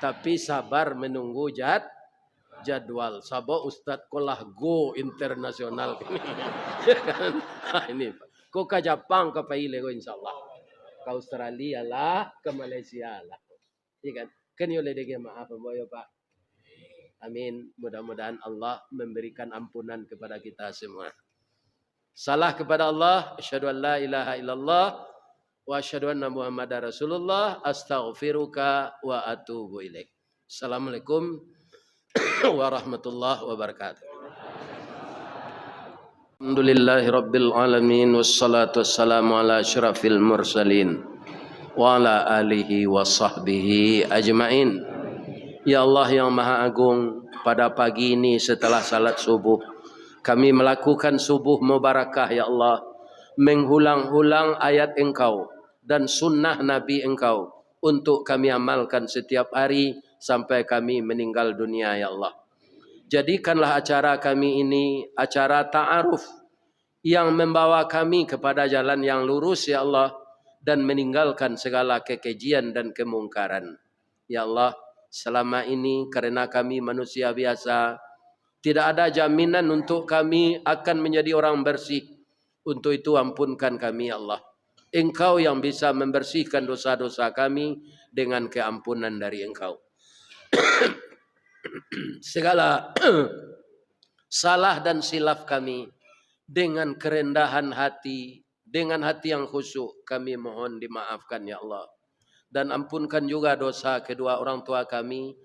Tapi sabar menunggu jadwal sabo Ustadz kolah go internasional ini. Ini ko ke Jepang ke Paile ko insyaallah. Ke Australia lah, ke Malaysia lah. Iya kan? Kan yo ledege maaf boyo Pak. Amin. Mudah-mudahan Allah memberikan ampunan kepada kita semua. Salah kepada Allah, asyhadu an la ilaha illallah wa asyhadu anna Muhammadar Rasulullah, astaghfiruka wa atubu ilaik. Assalamualaikum warahmatullahi wabarakatuh. Alhamdulillahi rabbil alamin wassalatu wassalamu ala asyrafil mursalin wa ala alihi wa sahbihi ajmain. Ya Allah yang Maha Agung, pada pagi ini setelah salat subuh kami melakukan subuh mubarakah ya Allah, mengulang-ulang ayat Engkau dan sunnah Nabi Engkau untuk kami amalkan setiap hari sampai kami meninggal dunia ya Allah. Jadikanlah acara kami ini acara ta'aruf yang membawa kami kepada jalan yang lurus ya Allah, dan meninggalkan segala kekejian dan kemungkaran. Ya Allah, selama ini karena kami manusia biasa, tidak ada jaminan untuk kami akan menjadi orang bersih. Untuk itu ampunkan kami ya Allah. Engkau yang bisa membersihkan dosa-dosa kami dengan keampunan dari Engkau. Segala salah dan silaf kami dengan kerendahan hati, dengan hati yang khusyuk, kami mohon dimaafkan ya Allah. Dan ampunkan juga dosa kedua orang tua kami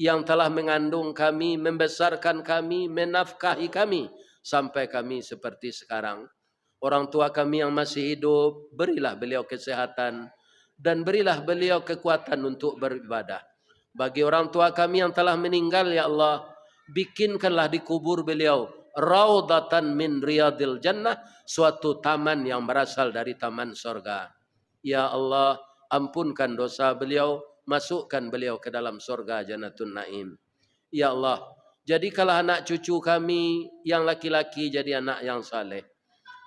yang telah mengandung kami, membesarkan kami, menafkahi kami sampai kami seperti sekarang. Orang tua kami yang masih hidup, berilah beliau kesehatan dan berilah beliau kekuatan untuk beribadah. Bagi orang tua kami yang telah meninggal ya Allah, bikinkanlah di kubur beliau raudatan min riyadil jannah, suatu taman yang berasal dari taman surga. Ya Allah, ampunkan dosa beliau, masukkan beliau ke dalam surga Jannatun Naim. Ya Allah, jadikanlah anak cucu kami yang laki-laki jadi anak yang saleh,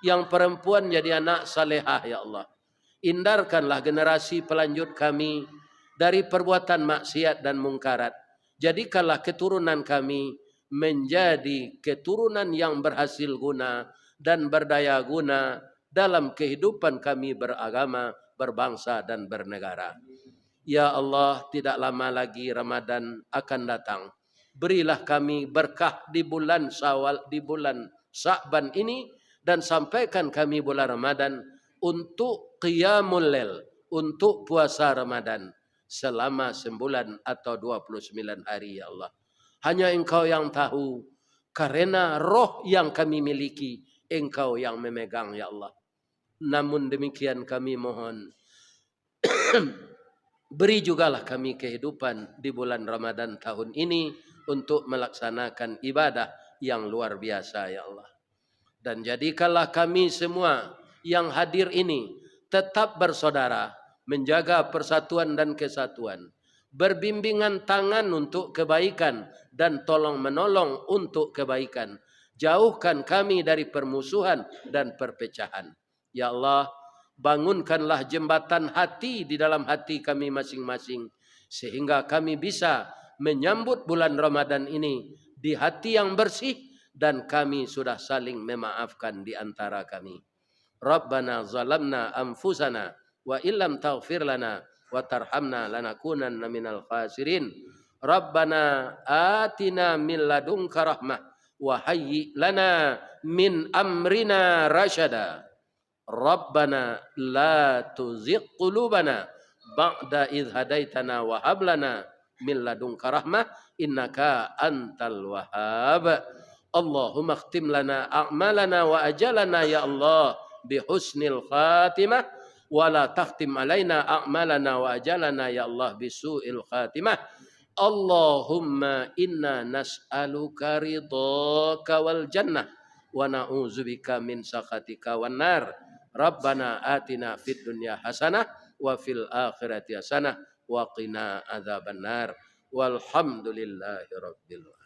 yang perempuan jadi anak salehah ya Allah. Hindarkanlah generasi pelanjut kami dari perbuatan maksiat dan mungkarat. Jadikanlah keturunan kami menjadi keturunan yang berhasil guna dan berdaya guna dalam kehidupan kami beragama, berbangsa dan bernegara. Ya Allah, tidak lama lagi Ramadan akan datang. Berilah kami berkah di bulan Syawal, di bulan Sya'ban ini, dan sampaikan kami bulan Ramadan untuk qiyamul lail, untuk puasa Ramadan selama 9 atau 29 hari ya Allah. Hanya Engkau yang tahu, karena roh yang kami miliki Engkau yang memegang ya Allah. Namun demikian kami mohon beri jugalah kami kehidupan di bulan Ramadan tahun ini untuk melaksanakan ibadah yang luar biasa ya Allah. Dan jadikanlah kami semua yang hadir ini tetap bersaudara, menjaga persatuan dan kesatuan, berbimbingan tangan untuk kebaikan dan tolong menolong untuk kebaikan. Jauhkan kami dari permusuhan dan perpecahan. Ya Allah, bangunkanlah jembatan hati di dalam hati kami masing-masing, sehingga kami bisa menyambut bulan Ramadan ini di hati yang bersih dan kami sudah saling memaafkan di antara kami. Rabbana zalamna anfusana wa illam taghfir lana wa tarhamna lanakunanna minal khasirin. Rabbana atina min ladunka rahmah wa hayyi lana min amrina rasyada. Rabbana la tuzigh qulubana ba'da idh hadaitana wa hab lana min ladunka rahmah innaka antal wahhab. Allahumma khtim lana a'malana wa ajalana ya Allah bihusnil khatimah wa la takhtim alaina a'malana wa ajalana ya Allah bisu'il khatimah. Allahumma inna nas'aluka ridhaka wal jannah wa na'udzubika min sakhatika wan nar. Rabbana atina fid dunya hasanah wa fil akhirati hasanah wa qina adzabannar. Walhamdulillahi rabbil alamin.